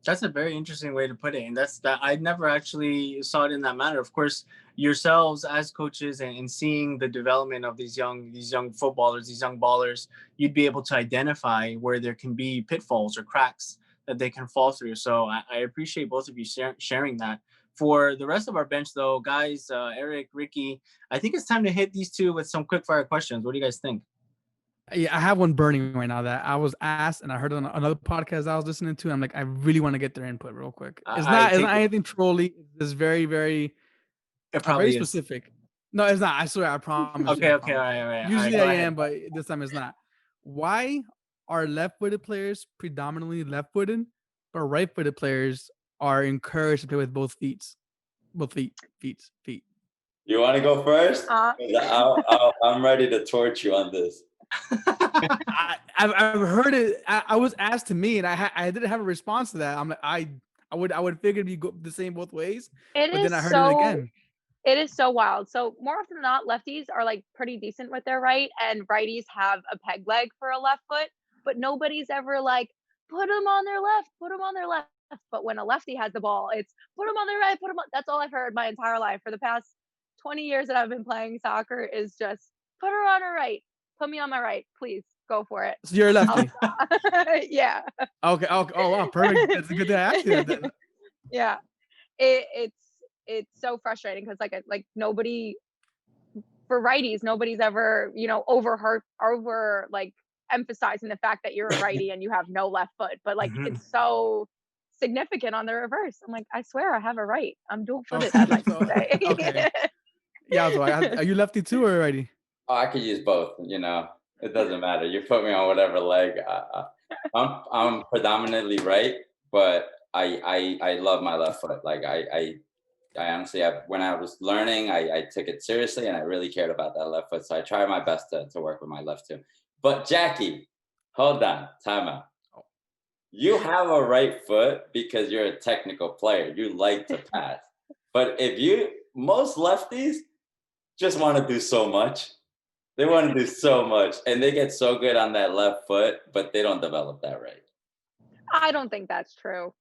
That's a very interesting way to put it, and that I never actually saw it in that manner. Of course, yourselves as coaches and seeing the development of these young footballers, these young ballers, you'd be able to identify where there can be pitfalls or cracks that they can fall through. So I appreciate both of you sharing that. For the rest of our bench, though, guys, Eric, Ricky, I think it's time to hit these two with some quick fire questions. What do you guys think? Yeah, I have one burning right now that I was asked, and I heard on another podcast I was listening to. I'm like, I really want to get their input real quick. It's not anything trolly. It's very, very, very specific. No, it's not. I swear, I promise. Okay, all right. Usually I am, but this time it's not. Why are left-footed players predominantly left-footed, but right-footed players are encouraged to play with both feet? Both feet. You want to go first? I'm ready to torch you on this. I've heard it. I was asked to me, and I didn't have a response to that. I'm like, I would figure it'd be the same both ways. But then I heard it again. It is so wild. So more often than not, lefties are like pretty decent with their right, and righties have a peg leg for a left foot. But nobody's ever like, put them on their left, put them on their left. But when a lefty has the ball, it's put them on their right, put them on. That's all I've heard my entire life for the past 20 years that I've been playing soccer is just put her on her right. Put me on my right, please. Go for it. So you're a lefty. Yeah. Okay. Oh wow, perfect. That's a good to ask you that. Yeah. It's so frustrating because like nobody, for righties, nobody's ever over like emphasizing the fact that you're a righty and you have no left foot, but like it's so significant on the reverse. I'm like, I swear I have a right. I'm dual footed. I'd like to say. Okay. Yeah. So are you lefty too or righty? Oh, I could use both. It doesn't matter. You put me on whatever leg. I'm predominantly right, but I love my left foot. Like I honestly, when I was learning, I took it seriously and I really cared about that left foot. So I try my best to work with my left too. But Jackie, hold on, time out. You have a right foot because you're a technical player. You like to pass. But most lefties just want to do so much. They want to do so much, and they get so good on that left foot, but they don't develop that right. I don't think that's true.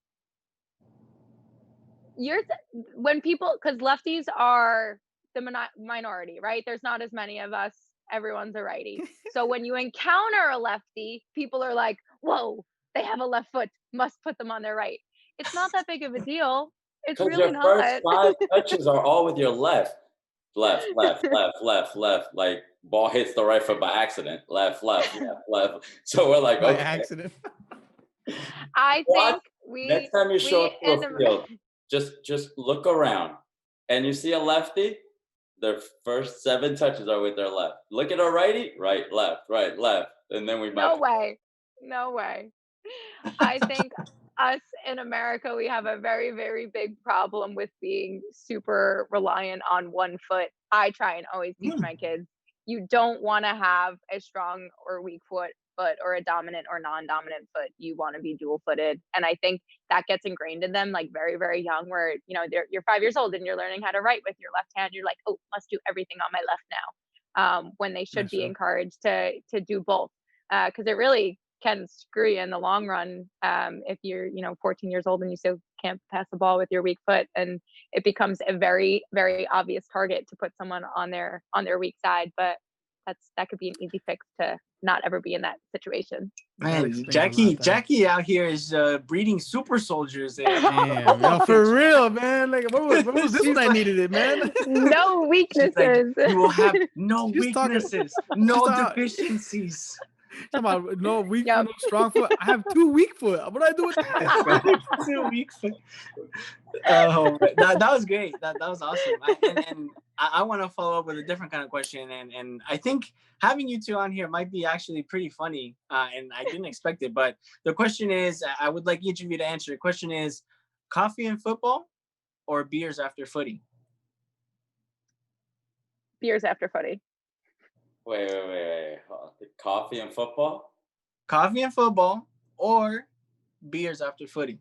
When people, because lefties are the minority, right? There's not as many of us. Everyone's a righty. So when you encounter a lefty, people are like, "Whoa, they have a left foot. Must put them on their right." It's not that big of a deal. It's Because really your first not. 5 touches are all with your left. Left, left, left, left, left. Like ball hits the right foot by accident. Left, left, left, left. So we're like, By okay. accident. I What? think Next time you show up to in a field, just look around, and you see a lefty. Their first 7 touches are with their left. Look at a righty, right, left, and then we might. No way. I think us in America, we have a very, very big problem with being super reliant on one foot. I try and always teach my kids, you don't want to have a strong or weak foot or a dominant or non-dominant foot. You want to be dual-footed. And I think that gets ingrained in them like very, very young, where, you know, you're 5 years old and you're learning how to write with your left hand. You're like, oh, must do everything on my left now. When they should be encouraged to do both. Because it really can screw you in the long run if you're 14 years old and you still can't pass the ball with your weak foot, and it becomes a very, very obvious target to put someone on their weak side. But that could be an easy fix to not ever be in that situation. Man, Jackie out here is breeding super soldiers. Damn, yo, for real, man. Like, what was this when I needed it, man? No weaknesses. Like, you will have no weaknesses, no deficiencies. Talking about no weak foot, no strong foot. I have 2 weak foot. What do I do with that? 2 weak foot. Oh, that was great. That was awesome. I want to follow up with a different kind of question, and I think having you two on here might be actually pretty funny, and I didn't expect it. But the question is, I would like each of you to answer. The question is, coffee and football, or beers after footy? Beers after footy. Wait. Coffee and football? Coffee and football, or beers after footy?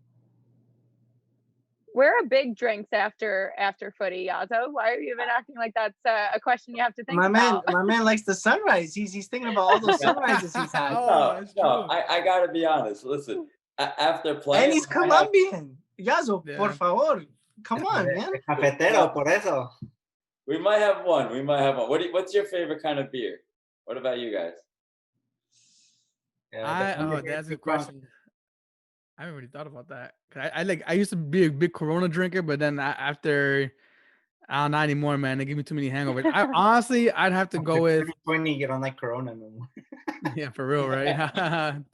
We're a big drinks after footy, Yazo. Why are you even acting like that's a question you have to think about? My man likes the sunrise. He's thinking about all those sunrises he's had. No, I gotta be honest. Listen, after playing, and he's Colombian. Yazo, por favor, come on, man. Cafetero, por eso. We might have one. What's your favorite kind of beer? What about you guys? That's a good question. I haven't really thought about that. I used to be a big Corona drinker, but then after, not anymore, man. They give me too many hangovers. I'd have to go with 20. You don't like Corona no more. Yeah, for real, right?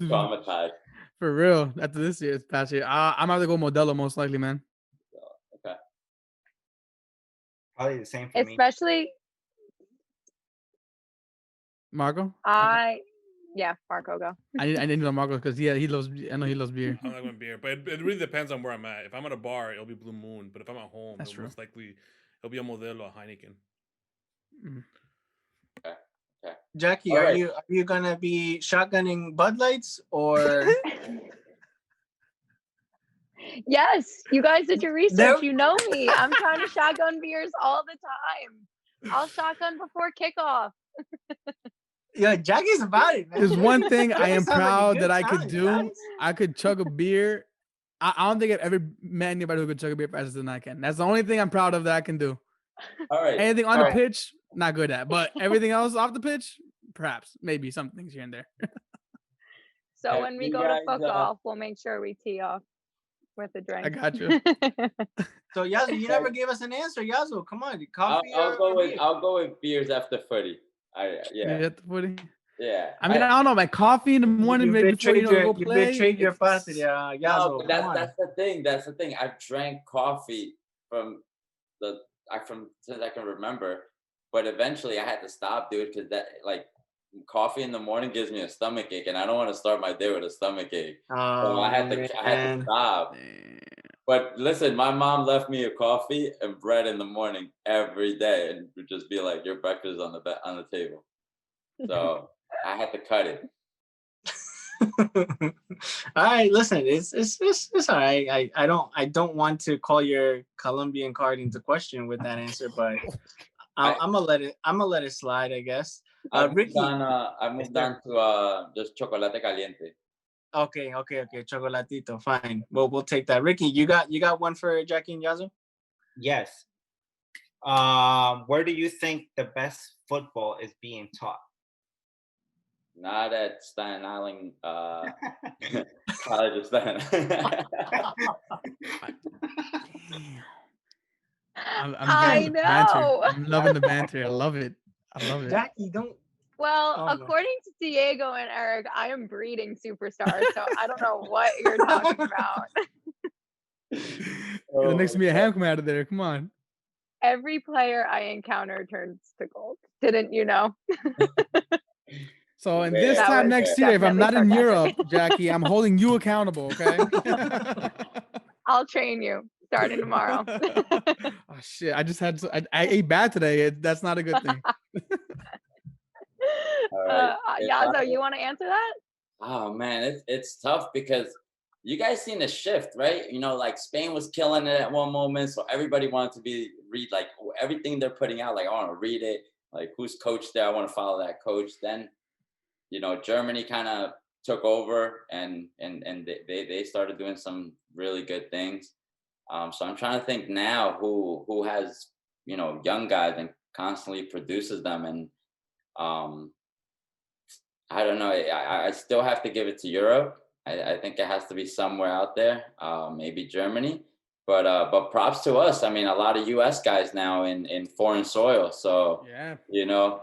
Traumatized. For real. After this past year, I'm gonna go Modelo most likely, man. Okay. Probably the same for me. Especially Marco. Marco, go. I didn't know Marco because he loves. I know he loves beer. I like my beer, but it really depends on where I'm at. If I'm at a bar, it'll be Blue Moon. But if I'm at home, most likely it'll be a Modelo, a Heineken. Okay. Jackie, are you gonna be shotgunning Bud Lights or? Yes, you guys did your research. You know me. I'm trying to shotgun beers all the time. I'll shotgun before kickoff. Yeah, Jackie's about it, man. There's one thing I am proud that I could do. Guys. I could chug a beer. I don't think I've ever met anybody who could chug a beer faster than I can. That's the only thing I'm proud of that I can do. All right. Anything on the pitch, not good at. But everything else off the pitch, perhaps, maybe some things here and there. So when we go to football, we'll make sure we tee off with a drink. I got you. So Yazo, you never gave us an answer. Yazo, come on, coffee. I'll go with beers after footy. After footy. Yeah. I mean, I don't know. My coffee in the morning, maybe before go play. You betrayed your patria, Yazo. No, that's the thing. That's the thing. I've drank coffee since I can remember, but eventually I had to stop, dude, because coffee in the morning gives me a stomach ache, and I don't want to start my day with a stomach ache. So I had to stop. But listen, my mom left me a coffee and bread in the morning every day, and would just be like, "Your breakfast is on the table." So I had to cut it. All right, listen, it's all right. I don't want to call your Colombian card into question with that answer, but I'm gonna let it slide, I guess. Ricky, I moved on to just chocolate caliente. Okay, chocolatito, fine. Well, we'll take that. Ricky, you got one for Jackie and Yazo? Yes. Where do you think the best football is being taught? Not at Staten Island College of Staten. I'm know. Banter. I'm loving the banter. I love it. Jackie, don't. Well, according to Diego and Eric, I am breeding superstars, so I don't know what you're talking about. The next to me a ham come out of there. Come on. Every player I encounter turns to gold. Didn't you know? So, and this time next year, if I'm not in Europe, Jackie, I'm holding you accountable, okay? I'll train you starting tomorrow. Oh, shit. I ate bad today. That's not a good thing. Yazo, you want to answer that? Oh, man, it's tough because you guys seen the shift, right? You know, like Spain was killing it at one moment, so everybody wanted to read like everything they're putting out. Like, I want to read it. Like, who's coach there? I want to follow that coach. Then, you know, Germany kind of took over and they started doing some really good things. So I'm trying to think now who has, you know, young guys and constantly produces them. And I don't know. I still have to give it to Europe. I think it has to be somewhere out there, maybe Germany. But props to us. I mean, a lot of U.S. guys now in foreign soil. So, yeah, you know,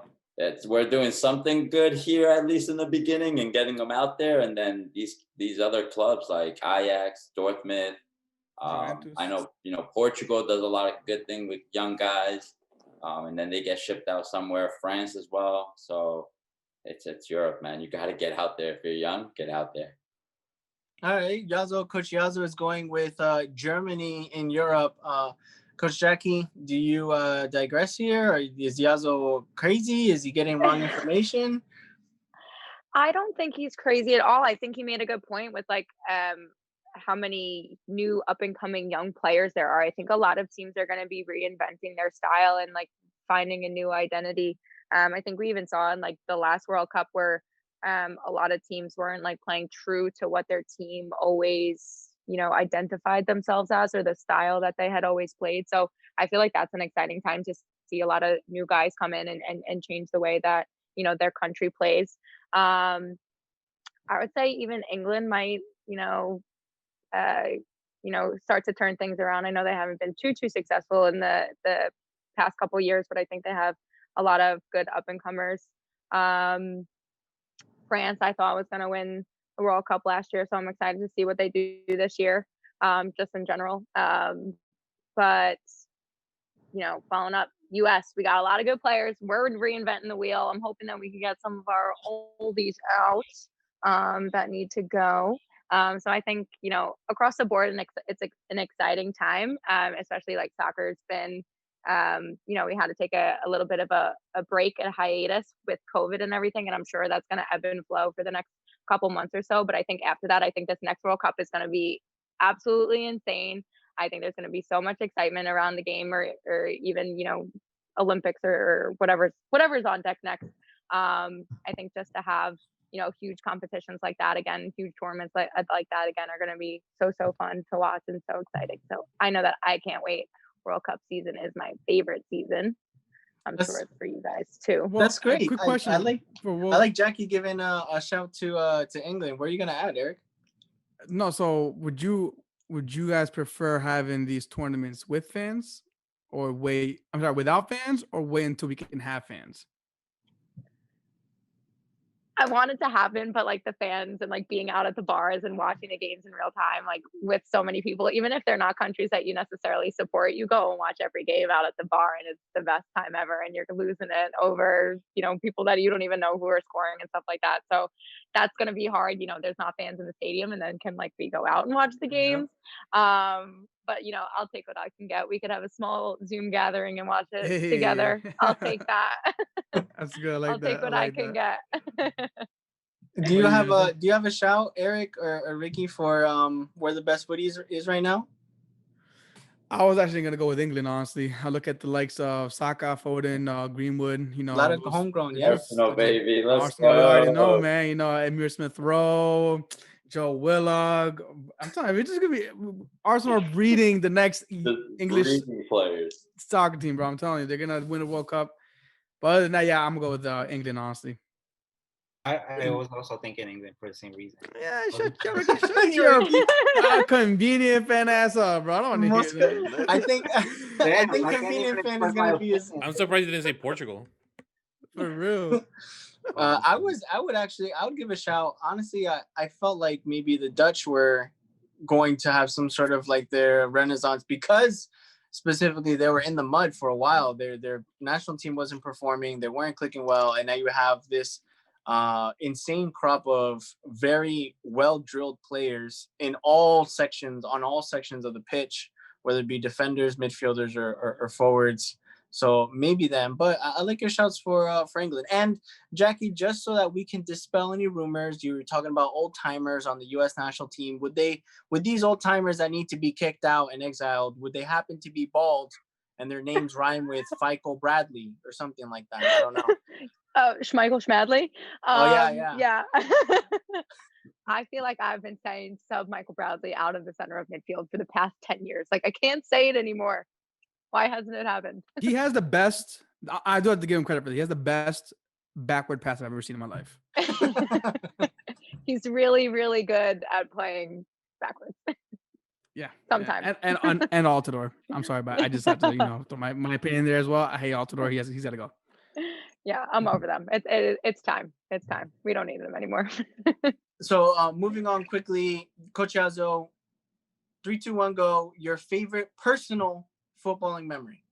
we're doing something good here, at least in the beginning, and getting them out there. And then these other clubs like Ajax, Dortmund. I know, you know, Portugal does a lot of good thing with young guys. And then they get shipped out somewhere, France as well. So it's Europe, man. You got to get out there. If you're young, get out there. All right, Coach Yazo is going with Germany in Europe. Coach Jackie, do you digress here? Or is Yazo crazy? Is he getting wrong information? I don't think he's crazy at all. I think he made a good point with like how many new up and coming young players there are. I think a lot of teams are going to be reinventing their style and like finding a new identity. I think we even saw in like the last World Cup where a lot of teams weren't like playing true to what their team always, you know, identified themselves as or the style that they had always played. So I feel like that's an exciting time to see a lot of new guys come in and change the way that, you know, their country plays. I would say even England might, start to turn things around. I know they haven't been too successful in the past couple of years, but I think they have a lot of good up and comers. France, I thought was going to win the World Cup last year, so I'm excited to see what they do this year, just in general. But following up, U.S., we got a lot of good players. We're reinventing the wheel. I'm hoping that we can get some of our oldies out that need to go. So I think, across the board, it's an exciting time, especially like soccer's been, we had to take a little bit of a break, a hiatus with COVID and everything. And I'm sure that's going to ebb and flow for the next couple months or so. But I think after that, I think this next World Cup is going to be absolutely insane. I think there's going to be so much excitement around the game or even, Olympics or whatever's on deck next. I think just to have, huge competitions like that again, huge tournaments like that again are going to be so fun to watch and so exciting. So I know that I can't wait. World Cup season is my favorite season. I'm sure it's for you guys too. Well, that's great. Quick question. I like Jackie giving a shout to England. Where are you gonna add, Eric? No, so would you guys prefer having these tournaments with fans or without fans, or wait until we can have fans? I want it to happen, but like the fans and like being out at the bars and watching the games in real time, like with so many people, even if they're not countries that you necessarily support, you go and watch every game out at the bar and it's the best time ever. And you're losing it over, people that you don't even know who are scoring and stuff like that. So that's going to be hard. There's not fans in the stadium, and then can like we go out and watch the games. But I'll take what I can get. We could have a small Zoom gathering and watch it together. I'll take that. That's good. I like I'll that. take what I can get. Do you have a shout, Eric or Ricky, for where the best footy is right now? I was actually gonna go with England, honestly. I look at the likes of Saka, Foden, Greenwood. You know, A lot of homegrown, yes. Arsenal, baby. Let's Arsenal, go. you already know, man. You know, Emir Smith-Rowe, Joe Willock. I'm telling you, it's just gonna be Arsenal are breeding the next English players. soccer team, bro. I'm telling you, they're gonna win the World Cup. But other than that, yeah, I'm gonna go with England, honestly. I was also thinking England for the same reason. Yeah, shut your convenient fan ass up, bro. I don't want to hear that. I think convenient fan is gonna be. I'm surprised you didn't say Portugal. For real. I would give a shout. Honestly, I felt like maybe the Dutch were going to have some sort of like their renaissance, because specifically they were in the mud for a while. Their national team wasn't performing. They weren't clicking well. And now you have this insane crop of very well drilled players on all sections of the pitch, whether it be defenders, midfielders, or forwards. So maybe them, but I like your shouts for England. And Jackie, just so that we can dispel any rumors, you were talking about old timers on the U.S. national team. Would these old timers that need to be kicked out and exiled, would they happen to be bald and their names rhyme with Michael Bradley or something like that? I don't know. Oh, Schmeichel Schmadley. Yeah. I feel like I've been saying sub Michael Bradley out of the center of midfield for the past 10 years. Like, I can't say it anymore. Why hasn't it happened? He has the best. I do have to give him credit for this. He has the best backward pass I've ever seen in my life. He's really, really good at playing backwards. Yeah. Sometimes. Yeah. And Altidore. I'm sorry, but I just have to, throw my opinion there as well. I hate Altidore. He's got to go. Yeah, I'm over them. It's time. It's time. We don't need them anymore. So moving on quickly, Coach Yazo, 3, 2, 1, go. Your favorite personal footballing memory?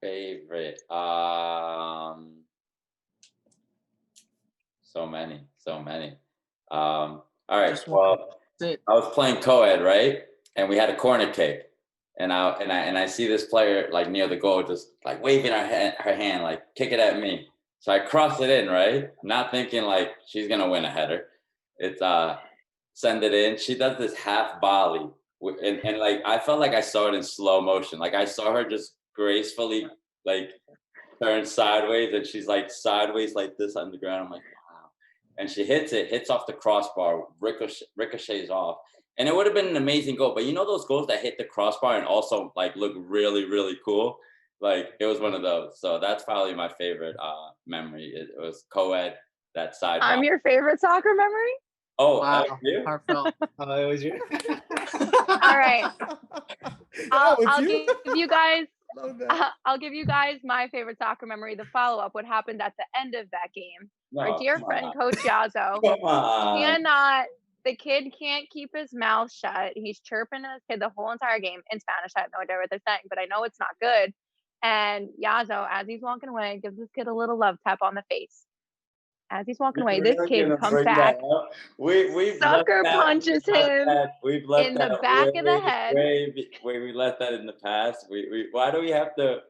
Favorite. So many. All right. Well, I was playing co-ed, right? And we had a corner kick. And I see this player like near the goal, just like waving her hand, like kick it at me. So I cross it in, right? Not thinking like she's gonna win a header. It's send it in. She does this half volley, and like I felt like I saw it in slow motion. Like I saw her just gracefully like turn sideways, and she's like sideways like this on the ground. I'm like, wow. And she hits off the crossbar, ricochets off. And it would have been an amazing goal. But you know those goals that hit the crossbar and also like look really, really cool? Like it was one of those. So that's probably my favorite memory. It was co-ed, that side. I'm your favorite soccer memory? Oh, wow. Heartfelt. It was you. All right. I'll give you guys my favorite soccer memory. The follow-up, what happened at the end of that game. Our dear friend, Coach Yazo, the kid can't keep his mouth shut. He's chirping at this kid the whole entire game in Spanish. I have no idea what they're saying, but I know it's not good. And Yazo, as he's walking away, gives this kid a little love tap on the face. As he's walking away, this kid comes back, sucker punches him in the back of the head. We left that in the past. Why do we have to?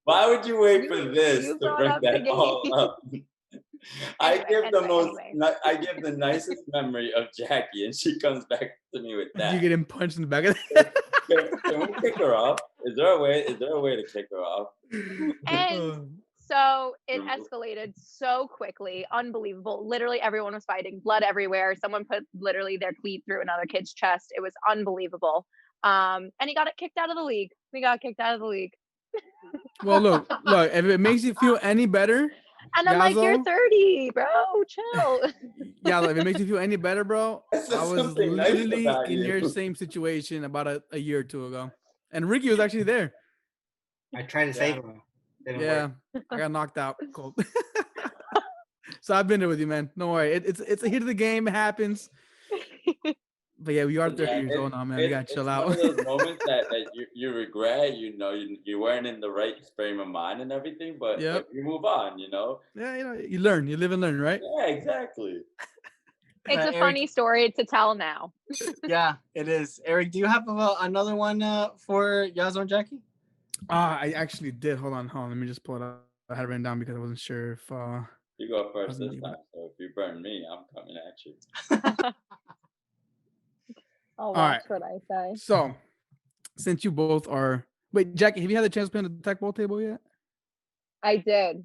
Why would you wait for this to bring that all up? I give the nicest memory of Jackie, and she comes back to me with that. You get him punched in the back of the head. Can we kick her off? Is there a way to kick her off? And so it escalated so quickly, unbelievable. Literally everyone was fighting, blood everywhere. Someone put literally their cleat through another kid's chest. It was unbelievable. And he got kicked out of the league. We got kicked out of the league. Well, look, if it makes you feel any better. And I'm like, you're 30, bro, chill. Yeah, if it makes you feel any better, bro, I was literally in your same situation about a year or two ago. And Ricky was actually there. I tried to save him. I got knocked out. Cool. So I've been there with you, man. Don't worry. It's a hit of the game. It happens. But yeah, we are 30 years old now, man. We gotta chill out. One of those moments that you regret. You weren't in the right frame of mind and everything, but you move on. Yeah, you learn. You live and learn, right? Yeah, exactly. It's a funny story to tell now. Yeah, it is. Eric, do you have another one for Yazo and Jackie? I actually did. Hold on. Let me just pull it up. I had it written down because I wasn't sure if You go first Wasn't this even- time. So if you burn me, I'm coming at you. I'll right. watch what I say. So, since you both are, wait, Jackie, have you had the chance to play on the tech ball table yet? I did.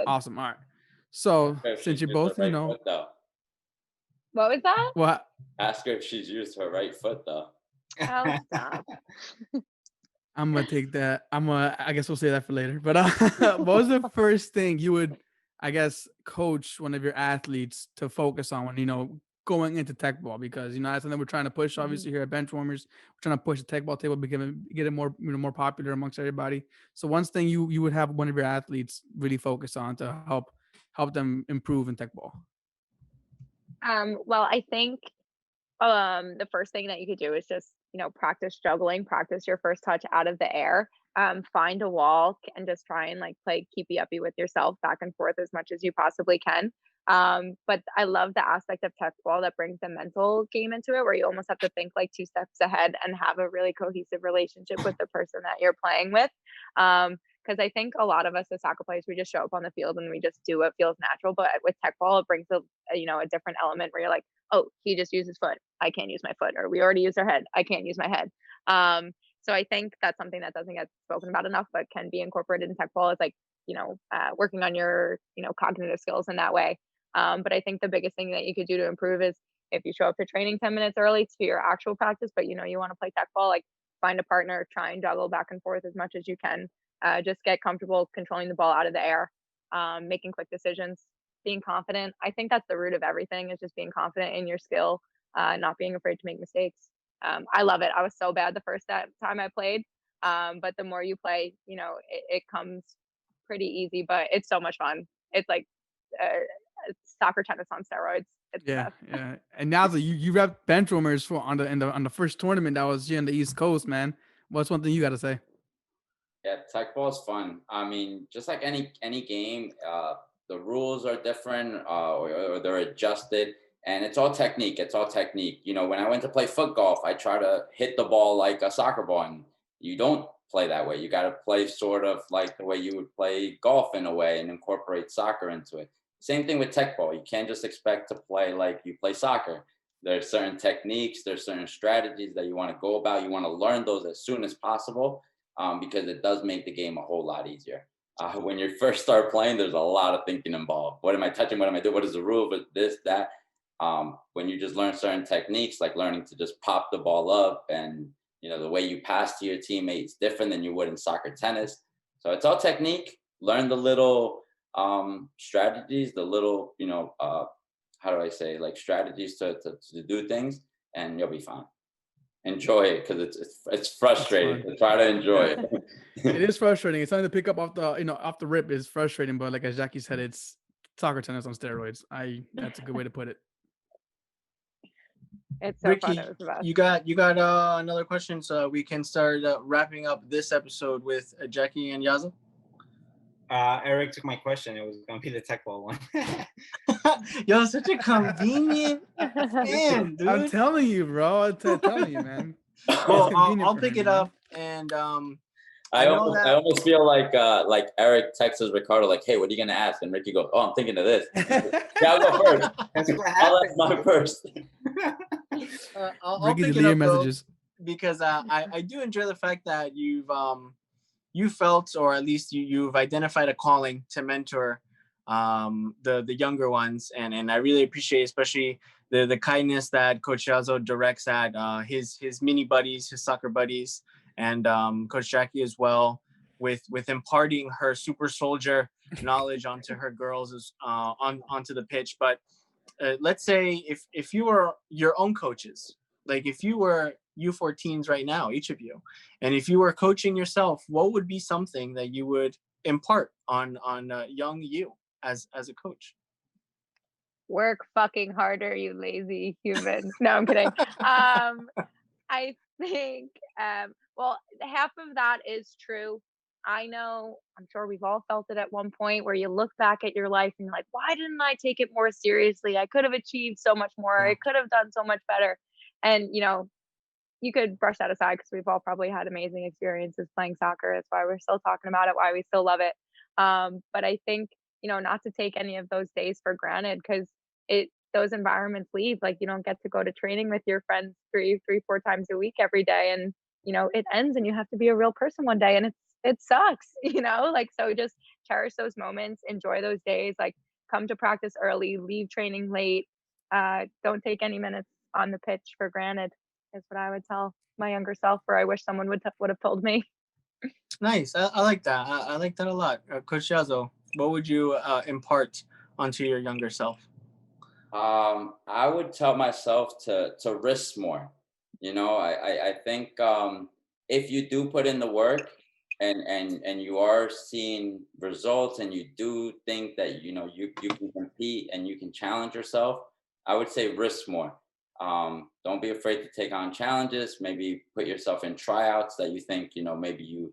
Awesome. All right. So, If she since you're used her both, you right know, foot, though. What was that? well, Ask her if she's used her right foot though. Oh, stop. I'm gonna take that. I guess we'll say that for later. But what was the first thing you would, I guess, coach one of your athletes to focus on when, you know, going into tech ball? Because, you know, that's something we're trying to push. Obviously, here at Benchwarmers, we're trying to push the tech ball table, get it more, you know, more popular amongst everybody. So, one thing you would have one of your athletes really focus on to help them improve in tech ball. Well, I think the first thing that you could do is just, you know, practice juggling, practice your first touch out of the air. Find a wall and just try and like play keepy uppy with yourself back and forth as much as you possibly can. But I love the aspect of tech ball that brings the mental game into it, where you almost have to think like 2 steps ahead and have a really cohesive relationship with the person that you're playing with. Because I think a lot of us as soccer players, we just show up on the field and we just do what feels natural. But with tech ball, it brings a different element where you're like, oh, he just used his foot, I can't use my foot, or we already used our head, I can't use my head. So I think that's something that doesn't get spoken about enough, but can be incorporated in tech ball. It's like, working on your, cognitive skills in that way. But I think the biggest thing that you could do to improve is if you show up to training 10 minutes early to your actual practice, but you want to play tech ball, like find a partner, try and juggle back and forth as much as you can. Just get comfortable controlling the ball out of the air, making quick decisions, being confident. I think that's the root of everything, is just being confident in your skill, not being afraid to make mistakes. I love it. I was so bad the first time I played, but the more you play, it comes pretty easy, but it's so much fun. It's like soccer tennis on steroids. It's the best. Yeah. And now that you rep Benchwarmers on the first tournament that was here on the East Coast, man. What's one thing you got to say? Yeah, tech ball is fun. I mean, just like any game, the rules are different, or they're adjusted, and it's all technique. It's all technique. When I went to play foot golf, I try to hit the ball like a soccer ball, and you don't play that way. You got to play sort of like the way you would play golf in a way, and incorporate soccer into it. Same thing with tech ball. You can't just expect to play like you play soccer. There's certain techniques, there's certain strategies that you want to go about. You want to learn those as soon as possible, because it does make the game a whole lot easier. When you first start playing, there's a lot of thinking involved. What am I touching? What am I doing? What is the rule of this, that? When you just learn certain techniques, like learning to just pop the ball up, and the way you pass to your teammates different than you would in soccer, tennis. So it's all technique. Learn the little strategies, the little, how do I say, like strategies to do things, and you'll be fine. Enjoy it, because it's frustrating to try to enjoy it. It is frustrating. It's something to pick up off the rip is frustrating, but like as Jackie said, it's soccer tennis on steroids. That's a good way to put it. It's so Ricky, fun. It was the best. you got another question, so we can start wrapping up this episode with Jackie and Yazo. Eric took my question. It was going to be the tech ball one. You're such a convenient man, dude. I'm telling you, bro. I'm telling you, man. Well, I'll pick it up, and I almost feel like Eric texts Ricardo like, "Hey, what are you gonna ask?" And Ricky goes, "Oh, I'm thinking of this." Yeah, I'll go first. That's what I'll happened. ask mine first. I'll pick it up, messages. Because I do enjoy the fact that you felt, or at least you've identified a calling to mentor the younger ones, and I really appreciate especially the kindness that Coach Yazo directs at his mini buddies, his soccer buddies, and Coach Jackie as well, with imparting her super soldier knowledge onto her girls onto the pitch. But let's say if you were your own coaches, like if you were U14s right now, each of you, and if you were coaching yourself, what would be something that you would impart on young you as a coach? Work fucking harder, you lazy human. No, I'm kidding. I think, well, half of that is true. I know, I'm sure we've all felt it at one point, where you look back at your life and you're like, why didn't I take it more seriously? I could have achieved so much more. I could have done so much better. And, you could brush that aside, because we've all probably had amazing experiences playing soccer. That's why we're still talking about it, why we still love it. But I think not to take any of those days for granted, because those environments leave. Like, you don't get to go to training with your friends 4 times a week every day, and it ends and you have to be a real person one day, and it sucks. Like, so just cherish those moments, enjoy those days, like come to practice early, leave training late. Don't take any minutes on the pitch for granted, is what I would tell my younger self, or I wish someone would have told me. Nice. I like that. I like that a lot. Coach Yazo, what would you impart onto your younger self? I would tell myself to risk more. I think if you do put in the work and you are seeing results, and you do think that you can compete and you can challenge yourself, I would say risk more. Don't be afraid to take on challenges. Maybe put yourself in tryouts that you think maybe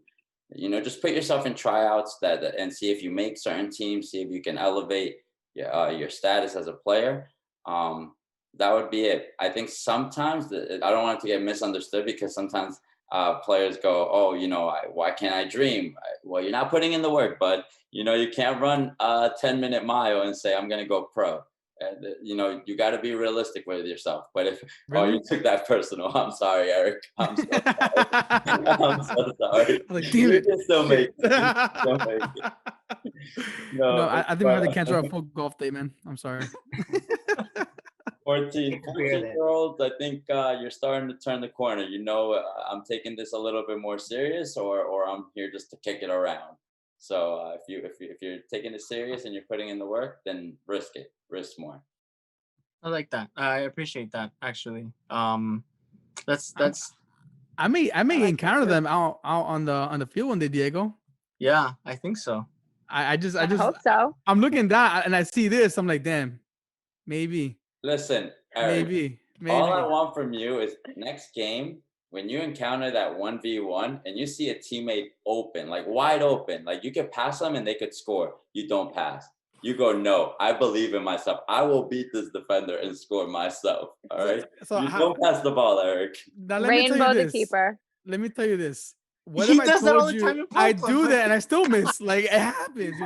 just put yourself in tryouts and see if you make certain teams, see if you can elevate your status as a player. That would be it. I think sometimes I don't want it to get misunderstood, because sometimes players go, oh, why can't I dream? Well, you're not putting in the work, but you can't run a 10-minute mile and say I'm going to go pro. You got to be realistic with yourself. But if you took that personal, I'm sorry, Eric. I'm so sorry. I'm so sorry. Like, damn it. You can still make it. No, I think we have to cancel our full golf day, man. I'm sorry. 14-year-olds, I think you're starting to turn the corner. I'm taking this a little bit more serious, or I'm here just to kick it around. So if you're taking it serious and you're putting in the work, then risk it. Risk more. I like that. I appreciate that, actually. That's. I may encounter them out on the field one day, Diego. Yeah, I think so. I hope so. I'm looking down and I see this. I'm like, damn, maybe. Listen, Eric, maybe. All I want from you is next game, when you encounter that 1v1 and you see a teammate open, like wide open, like you could pass them and they could score. You don't pass. You go, no, I believe in myself. I will beat this defender and score myself. All right. So don't pass the ball, Eric. Now, Rainbow the keeper. Let me tell you this. What if I told you I do that and I still miss? Like, it happens,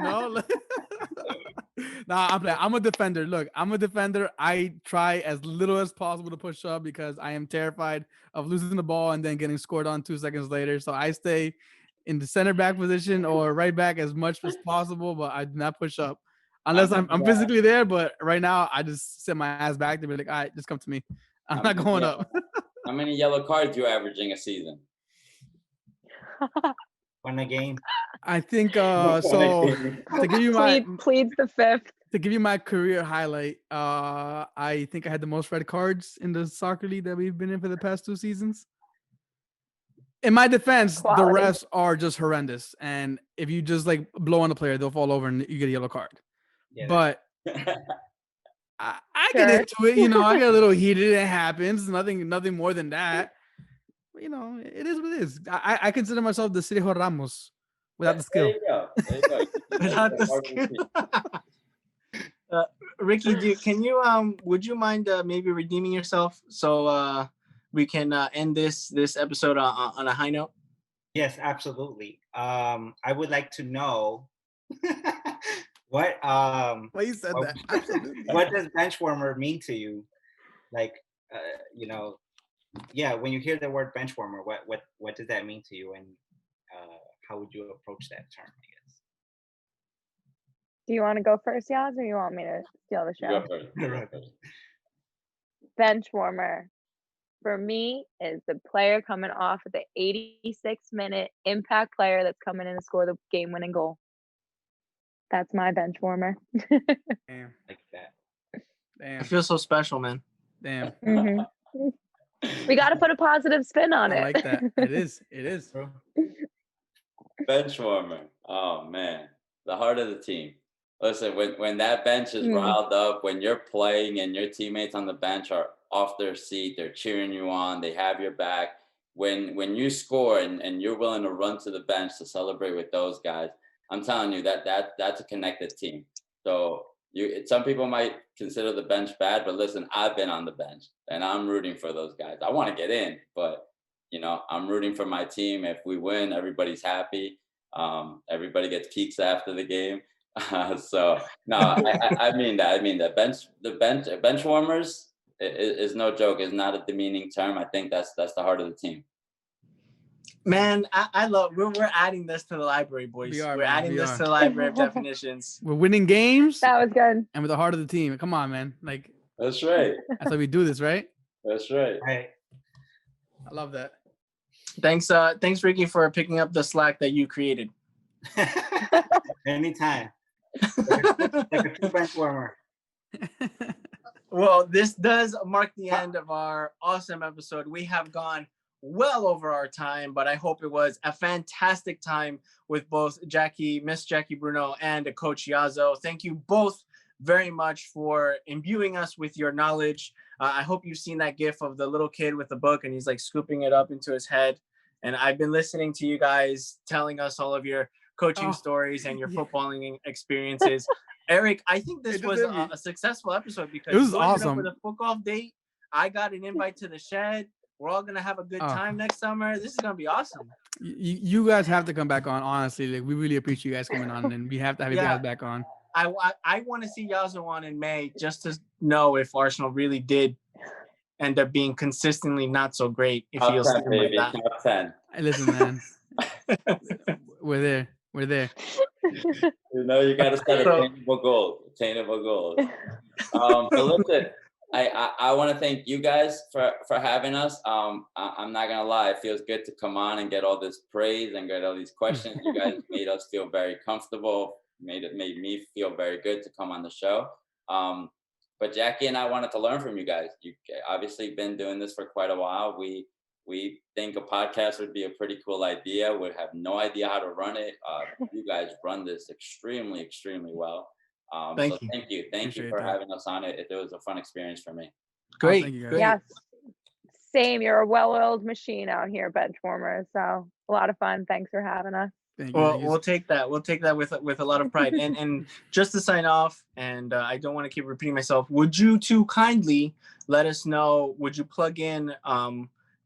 Nah, I'm playing. I'm a defender. Look, I'm a defender. I try as little as possible to push up because I am terrified of losing the ball and then getting scored on 2 seconds later. So I stay in the center back position or right back as much as possible, but I do not push up unless I'm physically there. But right now, I just sit my ass back to be like, all right, just come to me. I'm not going up. How many yellow cards you averaging a season? One a game. I think so. To give you my pleads the fifth. To give you my career highlight, I think I had the most red cards in the soccer league that we've been in for the past 2 seasons. In my defense, the rest are just horrendous. And if you just like blow on the player, they'll fall over and you get a yellow card. Yeah, but I get into it, I get a little heated. It happens. Nothing more than that. But, it is what it is. I consider myself the Sergio Ramos without the skill. There you go. Without the skill. Ricky, would you mind maybe redeeming yourself so we can end this episode on a high note? Yes, absolutely. I would like to know what you said that. Absolutely. What does benchwarmer mean to you? Like, when you hear the word benchwarmer, what does that mean to you, and how would you approach that term, I guess? Do you want to go first, Yaz, or you want me to steal the show? Go first. Benchwarmer for me is the player coming off of the 86-minute impact player that's coming in to score the game-winning goal. That's my benchwarmer. Damn. Like that. Damn. I feel so special, man. Damn. Mm-hmm. We got to put a positive spin on it. I like that. It is. Benchwarmer. Oh, man. The heart of the team. Listen, when that bench is riled up, when you're playing and your teammates on the bench are off their seat, they're cheering you on, they have your back. When you score and you're willing to run to the bench to celebrate with those guys, I'm telling you that's a connected team. So some people might consider the bench bad, but listen, I've been on the bench and I'm rooting for those guys. I want to get in, but I'm rooting for my team. If we win, everybody's happy. Everybody gets pizza after the game. So no, I mean that. I mean that bench warmers is no joke. It's not a demeaning term. I think that's the heart of the team. Man, I love. We're adding this to the library, boys. We're adding this to the library of definitions. We're winning games. That was good. And with the heart of the team. Come on, man. Like that's right. That's how we do this, right? That's right. Right. I love that. Thanks, Ricky, for picking up the slack that you created. Anytime. Like a true bench warmer. Well, this does mark the end of our awesome episode. We have gone well over our time, but I hope it was a fantastic time with both Miss Jackie Bruno, and Coach Yazo. Thank you both very much for imbuing us with your knowledge. I hope you've seen that gif of the little kid with the book and he's like scooping it up into his head. And I've been listening to you guys telling us all of your coaching stories and your footballing experiences. Eric, I think this was a successful episode because it was awesome. With a football date, I got an invite to the shed. We're all gonna have a good time next summer. This is gonna be awesome. You guys have to come back on. Honestly, like we really appreciate you guys coming on, and we have to have you guys back on. I want to see Yazo on in May just to know if Arsenal really did end up being consistently not so great. If you'll stand by that. Top 10. Listen, man, we're there. We're there. You know, you got to set attainable goals. But listen, I want to thank you guys for having us. I'm not gonna lie, it feels good to come on and get all this praise and get all these questions. You guys made us feel very comfortable. Made me feel very good to come on the show. But Jackie and I wanted to learn from you guys. You obviously been doing this for quite a while. We think a podcast would be a pretty cool idea. We have no idea how to run it. You guys run this extremely, extremely well. Thank you for having us on it. It was a fun experience for me. Great. Great. Yes. Same. You're a well-oiled machine out here, Benchwarmers. So a lot of fun. Thanks for having us. Well, we'll take that. We'll take that with a lot of pride. And just to sign off, and I don't want to keep repeating myself, would you two kindly let us know, would you plug in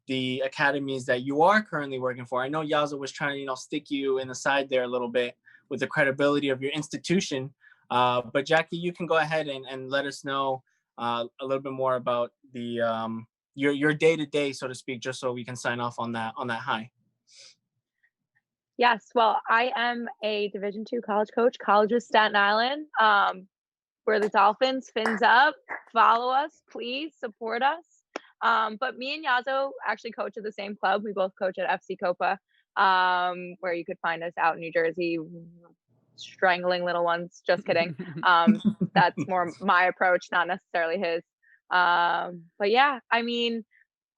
the academies that you are currently working for? I know Yazo was trying to, stick you in the side there a little bit with the credibility of your institution. But Jackie, you can go ahead and let us know a little bit more about the your day-to-day, so to speak, just so we can sign off on that high. Yes, well, I am a Division II college coach, College of Staten Island. We're the Dolphins, fins up. Follow us, please support us. But me and Yazo actually coach at the same club. We both coach at FC Copa, where you could find us out in New Jersey, strangling little ones. Just kidding. That's more my approach, not necessarily his. But yeah, I mean,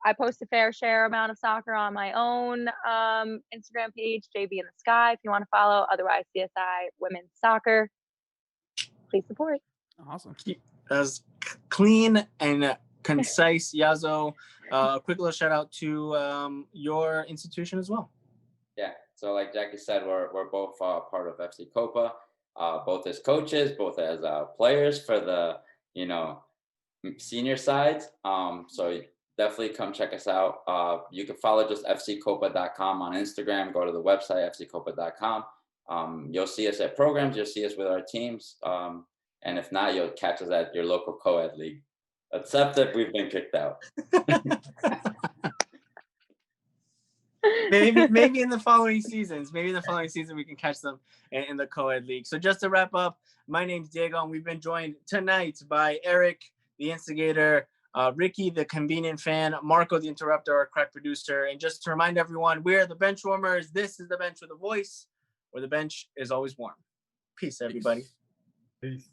I post a fair share amount of soccer on my own Instagram page, JB in the Sky, if you want to follow. Otherwise, CSI Women's Soccer. Please support. Awesome. As clean and concise, Yazo. A quick little shout out to your institution as well. Yeah. So like Jackie said, we're both part of FC Copa, both as coaches, both as players for the senior sides. So definitely come check us out. You can follow just fccopa.com on Instagram. Go to the website fccopa.com. You'll see us at programs. You'll see us with our teams. And if not, you'll catch us at your local co-ed league. Except if we've been kicked out. maybe in the following seasons. Maybe in the following season we can catch them in the co-ed league. So just to wrap up, my name's Diego, and we've been joined tonight by Eric, the instigator, Ricky, the convenient fan, Marco, the interrupter, our crack producer. And just to remind everyone, we're the Benchwarmers. This is the bench with a voice, where the bench is always warm. Peace, everybody. Peace.